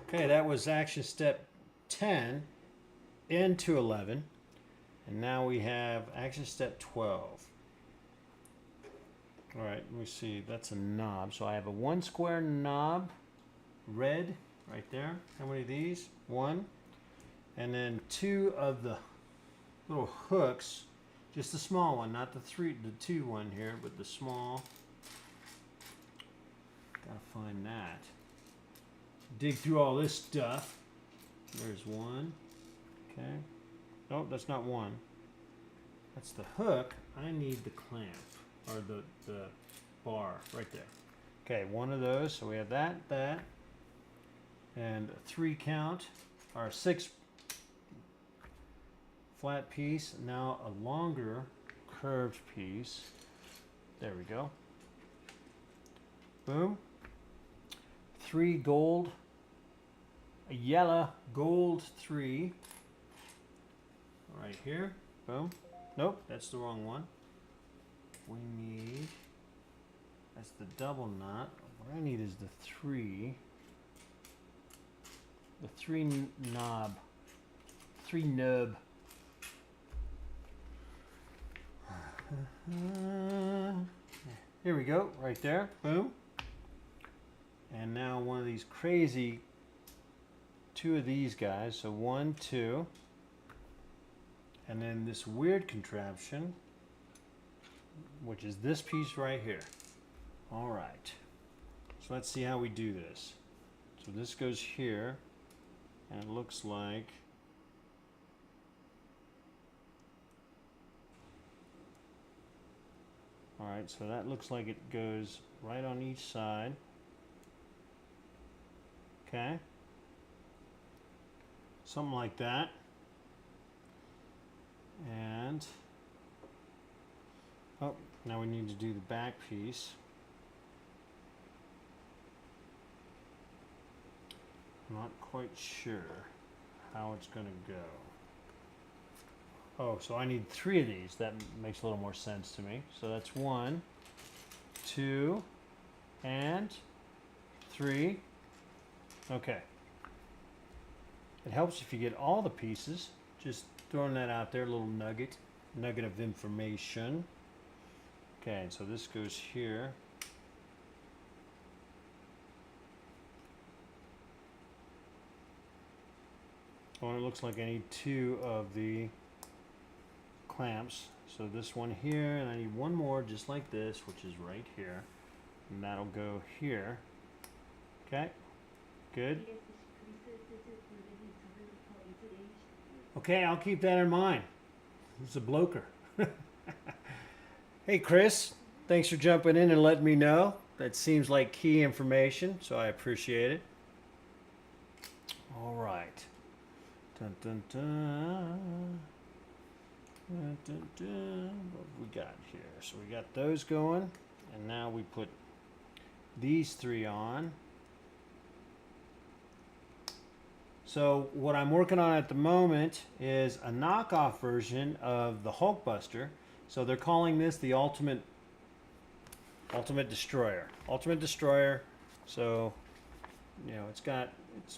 Okay, that was action step 10 into 11. And now we have action step 12. All right, let me see. That's a knob. So I have a 1 square knob, red, right there. How many of these? 1. And then 2 of the little hooks. Just the small one, not the 2 one here, but the small. Gotta find that. Dig through all this stuff. There's 1. Okay. Oh, that's not 1. That's the hook. I need the clamp, or the bar right there. Okay, 1 of those. So we have that, and a 3 count, or 6 flat piece. Now a longer curved piece. There we go. Boom. 3 gold, a yellow gold 3 right here. Boom. Nope, that's the wrong one. We need, that's the double knot. What I need is the 3 knob, 3 nub. Here we go, right there. Boom. And now one of these crazy, 2 of these guys. So 1, 2. And then this weird contraption, which is this piece right here. All right. So let's see how we do this. So this goes here, and it looks like all right, so that looks like it goes right on each side. Okay. Something like that. And oh, now we need to do the back piece. I'm not quite sure how it's going to go. Oh, so I need 3 of these. That makes a little more sense to me. So that's 1, 2, and 3. Okay. It helps if you get all the pieces. Just throwing that out there, a little nugget of information. Okay, so this goes here. Oh, and it looks like I need 2 of the clamps. So this one here, and I need 1 more just like this, which is right here. And that'll go here. Okay, good. Okay, I'll keep that in mind. He's a bloker. Hey, Chris, thanks for jumping in and letting me know. That seems like key information, so I appreciate it. All right. Dun, dun, dun. Dun, dun, dun. What have we got here? So we got those going, and now we put these 3 on. So what I'm working on at the moment is a knockoff version of the Hulkbuster. So they're calling this the Ultimate Destroyer. Ultimate Destroyer. So, you know, it's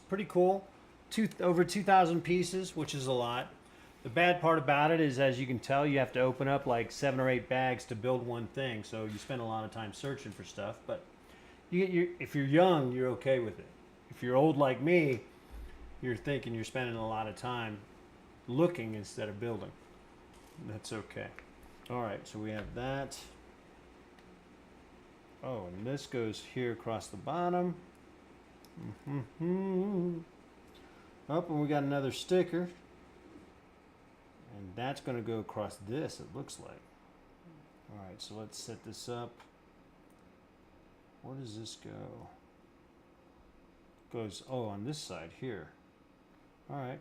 pretty cool. Over 2,000 pieces, which is a lot. The bad part about it is, as you can tell, you have to open up like 7 or 8 bags to build one thing. So you spend a lot of time searching for stuff. But if you're young, you're okay with it. If you're old like me, you're thinking you're spending a lot of time looking instead of building. That's okay. All right, so we have that. Oh, and this goes here across the bottom. Oh, and we got another sticker. And that's going to go across this, it looks like. Alright, so let's set this up. Where does this go? Goes, oh, on this side here. Alright.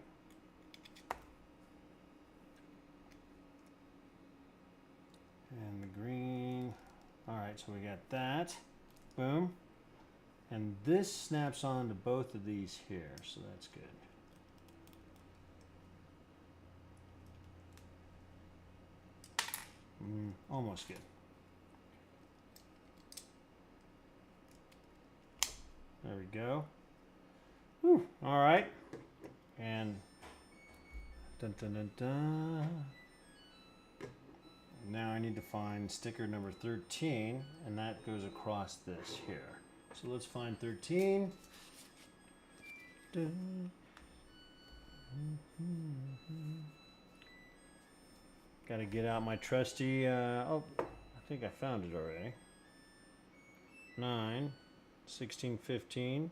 And the green. Alright, so we got that. Boom. And this snaps onto both of these here, so that's good. Almost good. There we go. Whew. All right. And dun, dun, dun, dun. Now I need to find sticker number 13, and that goes across this here. So let's find 13. Dun. Got to get out my trusty, oh, I think I found it already. 9, 16, 15.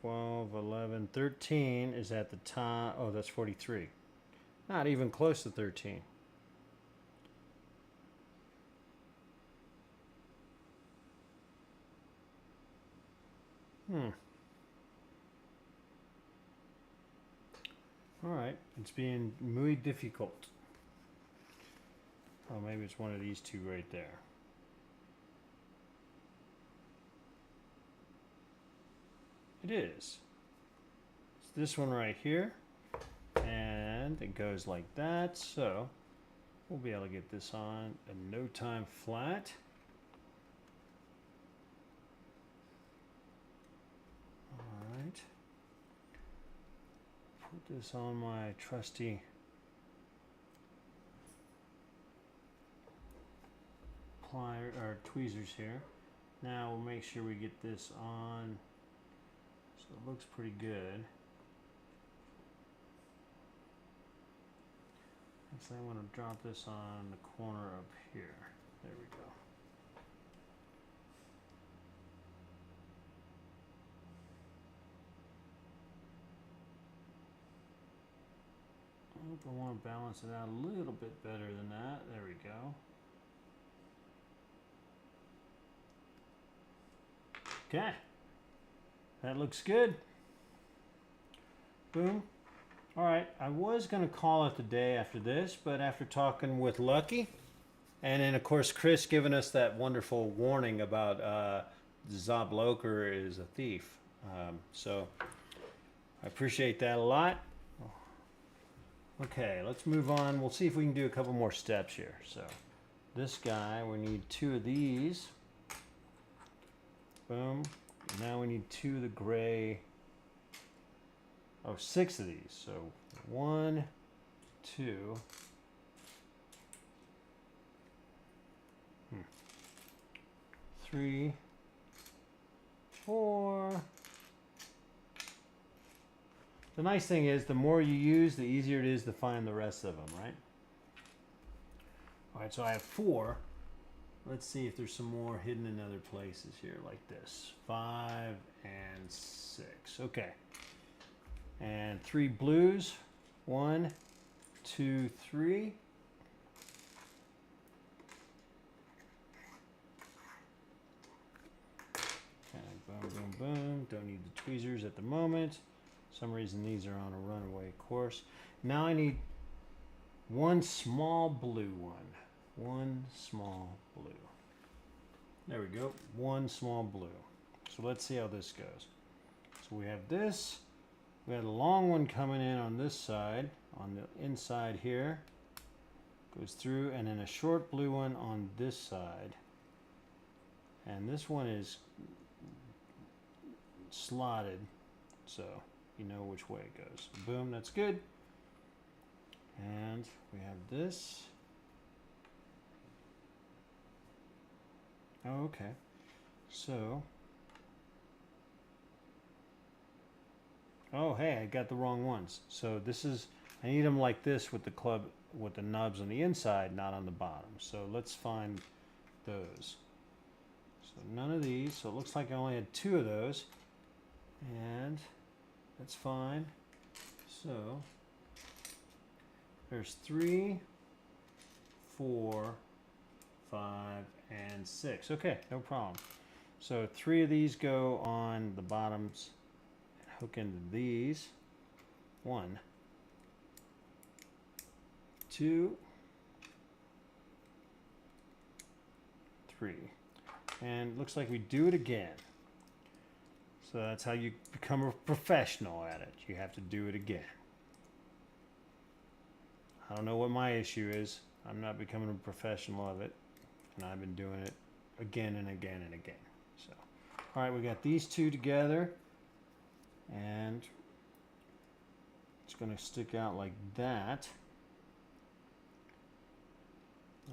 12, 11, 13 is at the top. Oh, that's 43. Not even close to 13. Alright, it's being muy difficult. Oh, maybe it's one of these two right there. It is. It's this one right here. And it goes like that. So we'll be able to get this on in no time flat. Alright. Put this on my trusty plier or tweezers here. Now we'll make sure we get this on so it looks pretty good. So I want to drop this on the corner up here. There we go. I want to balance it out a little bit better than that. There we go. Okay. That looks good. Boom. All right. I was going to call it the day after this, but after talking with Lucky, and then of course Chris giving us that wonderful warning about Zob Loker is a thief. So I appreciate that a lot. Okay, let's move on. We'll see if we can do a couple more steps here. So this guy, we need 2 of these. Boom. Now we need 2 of the gray. Oh, 6 of these. So 1, 2. 3, 4. The nice thing is, the more you use, the easier it is to find the rest of them, right? All right, so I have 4. Let's see if there's some more hidden in other places here, like this. 5 and 6. Okay. And 3 blues. 1, 2, 3. Okay, boom, boom, boom. Don't need the tweezers at the moment. For some reason these are on a runaway course. Now I need 1 small blue one. 1 small blue. There we go. 1 small blue. So let's see how this goes. So we have this. We had a long one coming in on this side, on the inside here. Goes through, and then a short blue one on this side. And this one is slotted, so you know which way it goes. Boom, that's good. And we have this. Oh, okay. So, oh hey, I got the wrong ones. So this is, I need them like this with the club, with the nubs on the inside, not on the bottom. So let's find those. So none of these. So it looks like I only had 2 of those. And that's fine. So there's 3, 4, 5, and 6. Okay, no problem. So 3 of these go on the bottoms and hook into these. 1, 2, 3. And looks like we do it again. So that's how you become a professional at it. You have to do it again. I don't know what my issue is. I'm not becoming a professional of it. And I've been doing it again and again and again. So, all right, we got these two together. And it's going to stick out like that.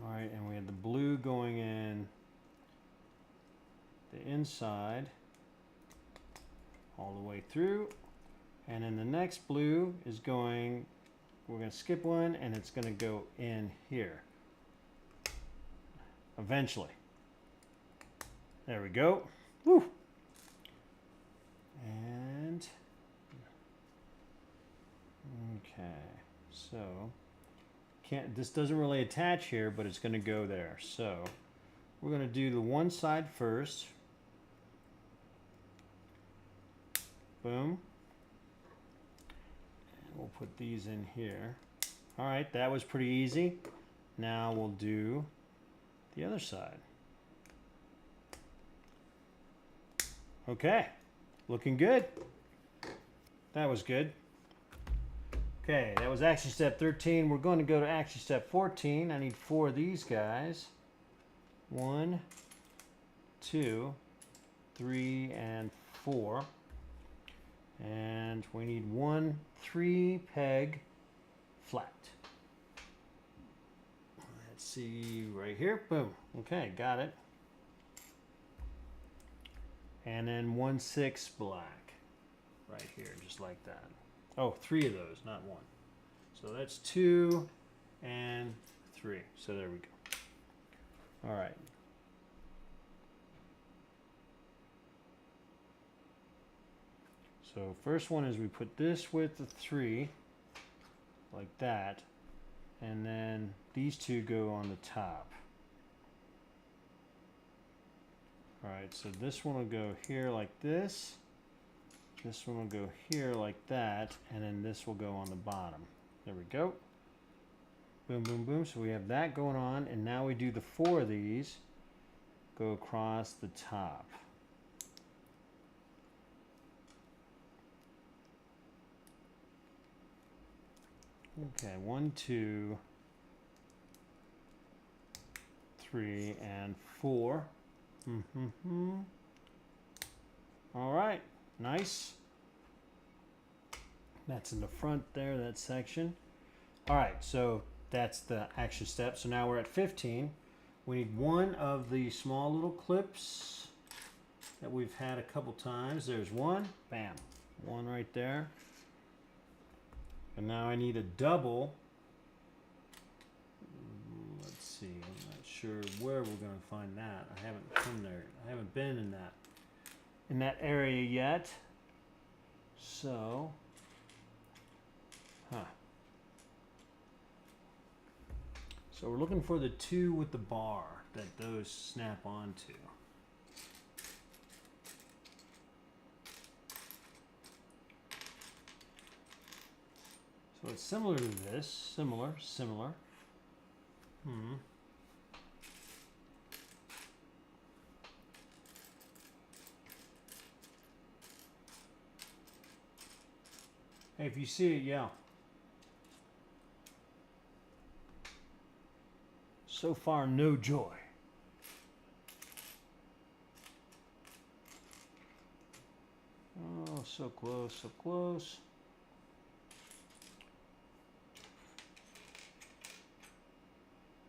All right, and we have the blue going in the inside all the way through, and then the next blue is going, we're going to skip one, and it's going to go in here eventually. There we go. Woo. And okay, so this doesn't really attach here, but it's going to go there. So we're going to do the one side first. Boom. And we'll put these in here. All right, that was pretty easy. Now we'll do the other side. Okay, looking good. That was good. Okay, that was action step 13. We're going to go to action step 14. I need 4 of these guys. 1, 2, 3, and 4. And we need 1 3-peg flat. Let's see right here. Boom. Okay, got it. And then 1 6 black right here, just like that. Oh, 3 of those, not 1. So that's 2 and 3. So there we go. All right. So first one is we put this with the 3, like that, and then these 2 go on the top. Alright, so this one will go here like this, this one will go here like that, and then this will go on the bottom. There we go. Boom, boom, boom. So we have that going on, and now we do the 4 of these, go across the top. Okay, 1, 2, 3, and 4. All right, nice. That's in the front there, that section. All right, so that's the action step. So now we're at 15. We need 1 of the small little clips that we've had a couple times. There's 1, bam, 1 right there. And now I need a double. Let's see, I'm not sure where we're going to find that. I haven't come there. I haven't been in that area yet. So, so we're looking for the 2 with the bar that those snap onto. So it's similar to this, similar. Hey, if you see it, yell. So far, no joy. Oh, so close, so close.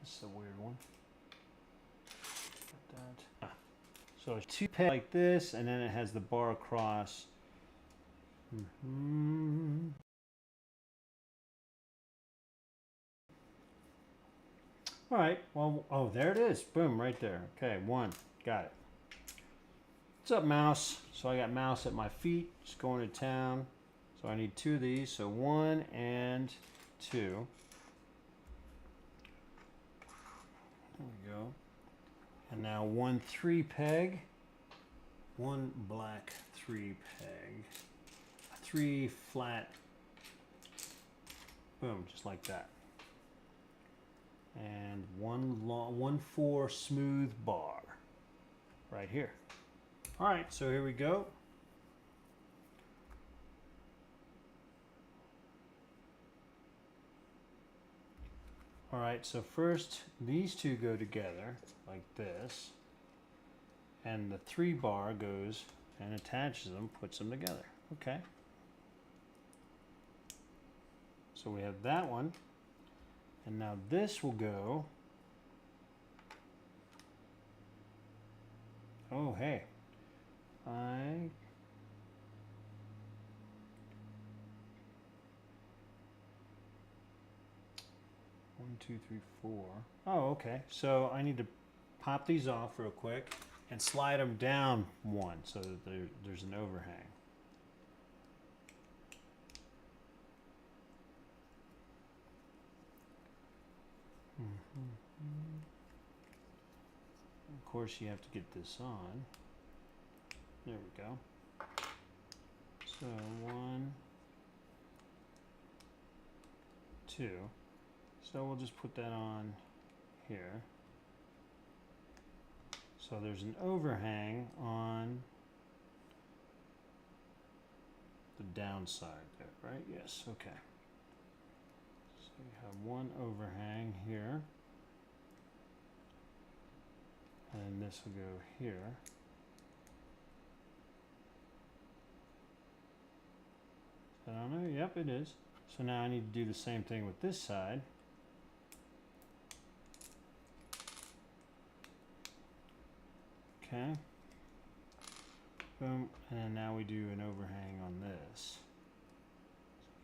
This is a weird one. Like that. So it's 2 pegs like this, and then it has the bar across. All right, well, oh, there it is. Boom, right there. Okay, 1, got it. What's up, mouse? So I got mouse at my feet, just going to town. So I need 2 of these, so 1 and 2. There we go. And now 1 3 peg, 1 black 3 peg, 3 flat, boom, just like that. And 1 4 smooth bar right here. All right, so here we go. All right, so first these two go together like this, and the 3 bar goes and attaches them, puts them together. Okay. So we have that one, and now this will go. Oh, hey, 1 2 3 4. Oh, okay. So I need to pop these off real quick and slide them down 1 so that there's an overhang. Of course, you have to get this on. There we go. So 1 2. So we'll just put that on here. So there's an overhang on the downside there, right? Yes, okay. So you have 1 overhang here. And this will go here. I don't know, yep it is. So now I need to do the same thing with this side. Okay. Boom, and now we do an overhang on this.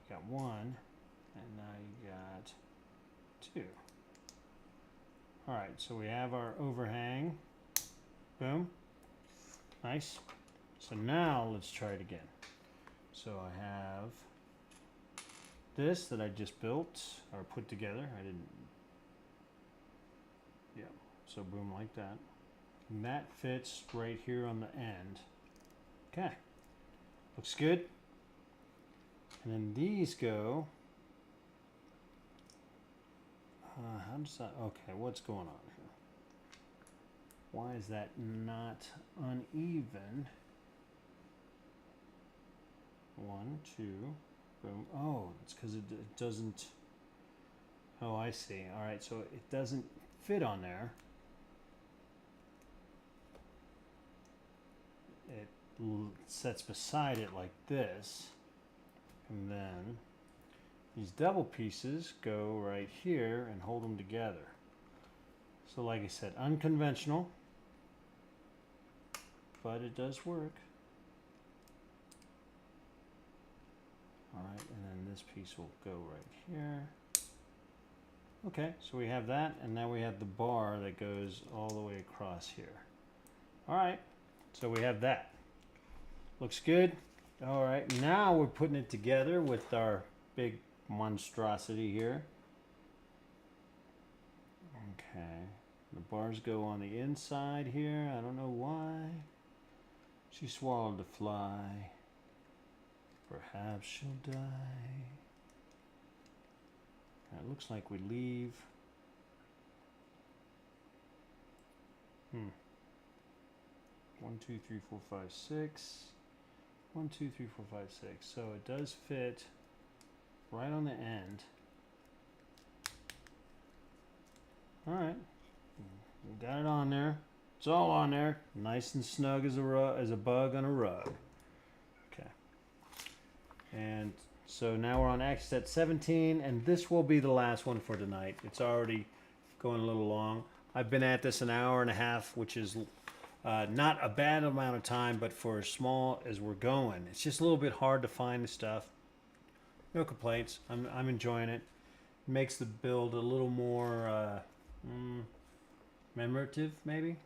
So you got 1, and now you got 2. All right, so we have our overhang. Boom. Nice. So now let's try it again. So I have this that I just built or put together. I didn't. Yeah. So boom, like that. And that fits right here on the end. Okay. Looks good. And then these go. How does that? Okay, what's going on here? Why is that not uneven? 1 2. Boom. Oh, it's because it doesn't. Oh, I see. All right, so it doesn't fit on there. It sets beside it like this, and then these double pieces go right here and hold them together. So like I said, unconventional, but it does work. All right, and then this piece will go right here. Okay, so we have that, and now we have the bar that goes all the way across here. All right, so we have that. Looks good. All right, now we're putting it together with our big monstrosity here. Okay, the bars go on the inside here. I don't know why. She swallowed the fly. Perhaps she'll die. It looks like we leave. 1 2 3 4 5 6. 1 2 3 4 5 6. So it does fit right on the end. All right, we got it on there. It's all on there, nice and snug as a bug on a rug. Okay, and so now we're on X at 17, and this will be the last one for tonight. It's already going a little long. I've been at this an hour and a half, which is not a bad amount of time, but for as small as we're going, it's just a little bit hard to find the stuff. No complaints. I'm enjoying it. It makes the build a little more memorative, maybe.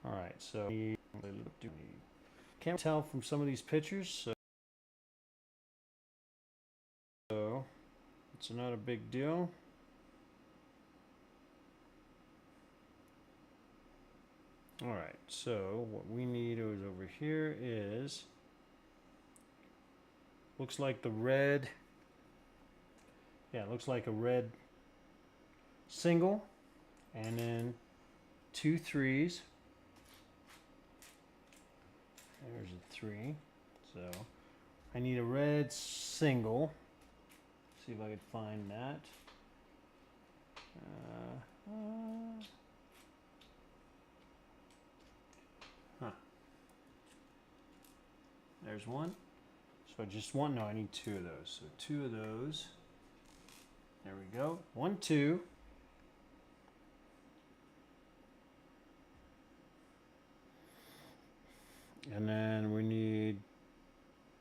All right, so can't tell from some of these pictures, so it's not a big deal. All right, so what we need is over here is, looks like the red, yeah, it looks like a red single, and then 2 3s. There's a 3. So I need a red single. See if I can find that. There's one. So just one. No, I need 2 of those. So 2 of those. There we go. 1, 2. And then we need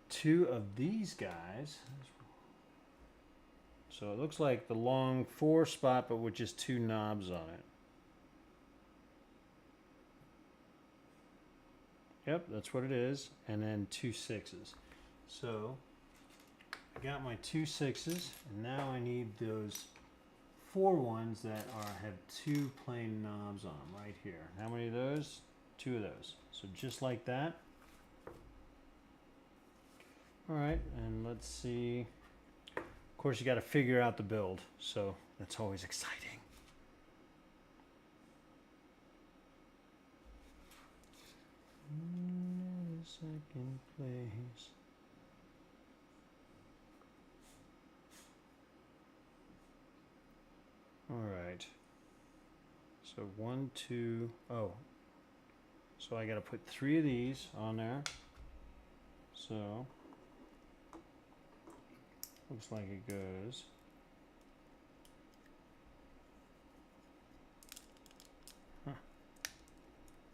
2 of these guys. So it looks like the long 4 spot, but with just 2 knobs on it. Yep, that's what it is. And then 2 6s. So I got my 2 6s, and now I need those 4 ones that have 2 plain knobs on them right here. How many of those? 2 of those. So just like that. All right, and let's see. Of course, you got to figure out the build, so that's always exciting. Second place. All right. So 1, 2. Oh. So I got to put 3 of these on there. So looks like it goes. Huh.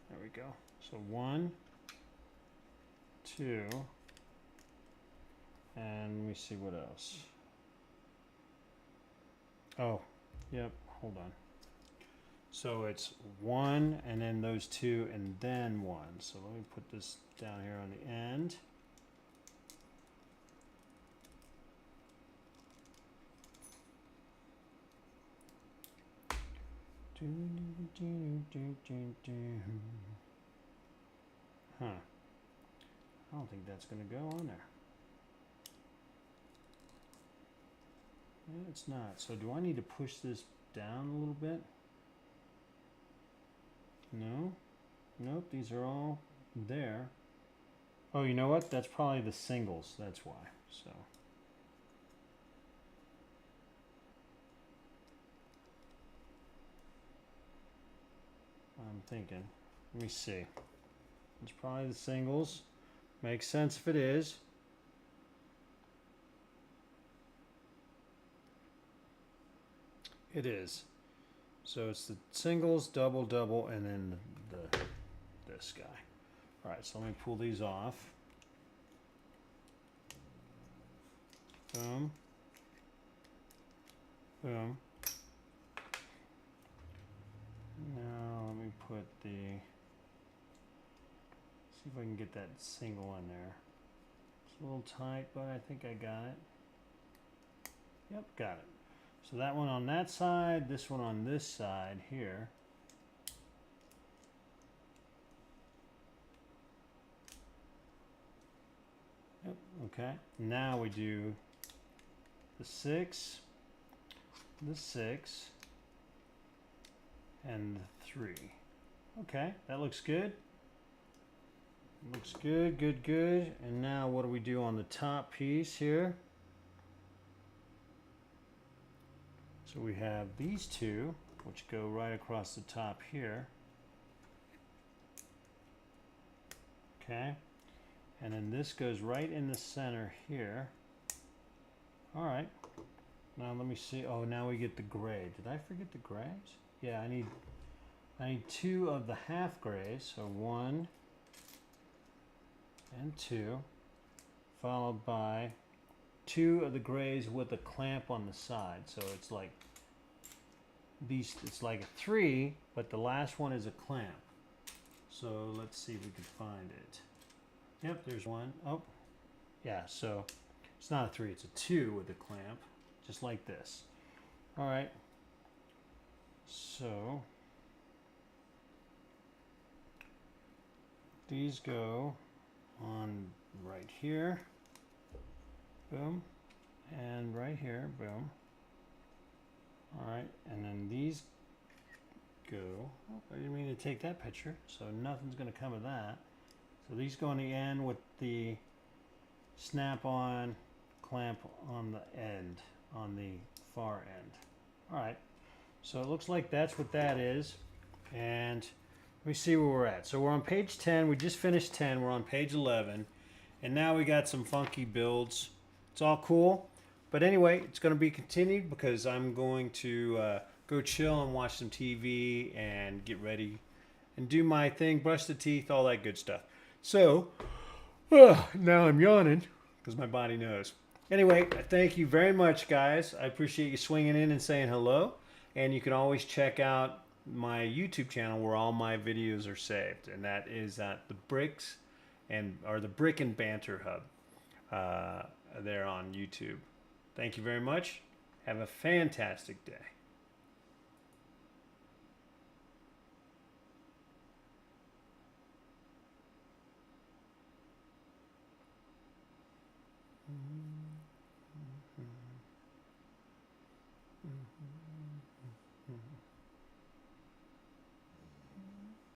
There we go. So 1, 2, and let me see what else. Oh, yep, hold on. So it's 1 and then those 2 and then 1. So let me put this down here on the end. Huh. I don't think that's going to go on there. Yeah, it's not. So do I need to push this down a little bit? No. Nope, these are all there. Oh, you know what? That's probably the singles. That's why. So. I'm thinking. Let me see. It's probably the singles. Makes sense if it is. It is. So it's the singles, double, double, and then this guy. All right, so let me pull these off. Boom. Boom. Now let me put the, see if I can get that single in there. It's a little tight, but I think I got it. Yep, got it. So that one on that side, this one on this side here. Yep, okay. Now we do the 6, the 6, and the 3. Okay, that looks good. Looks good, good, good. And now what do we do on the top piece here? So we have these 2, which go right across the top here. Okay. And then this goes right in the center here. All right. Now let me see. Oh, now we get the gray. Did I forget the grays? Yeah, I need 2 of the half grays. So 1 and 2, followed by 2 of the grays with a clamp on the side. So it's like these, it's like a 3, but the last one is a clamp. So let's see if we can find it. Yep, there's one. Oh, yeah, so it's not a 3, it's a 2 with a clamp, just like this. All right, so these go on right here. Boom. And right here. Boom. Alright, and then these go. Oh, I didn't mean to take that picture, so nothing's going to come of that. So these go on the end with the snap-on clamp on the end, on the far end. Alright, so it looks like that's what that is. And let me see where we're at. So we're on page 10. We just finished 10. We're on page 11. And now we got some funky builds. It's all cool. But anyway, it's going to be continued because I'm going to go chill and watch some TV and get ready and do my thing, brush the teeth, all that good stuff. So, now I'm yawning because my body knows. Anyway, thank you very much, guys. I appreciate you swinging in and saying hello. And you can always check out my YouTube channel where all my videos are saved. And that is at the Bricks or the Brick and Banter Hub there on YouTube. Thank you very much. Have a fantastic day.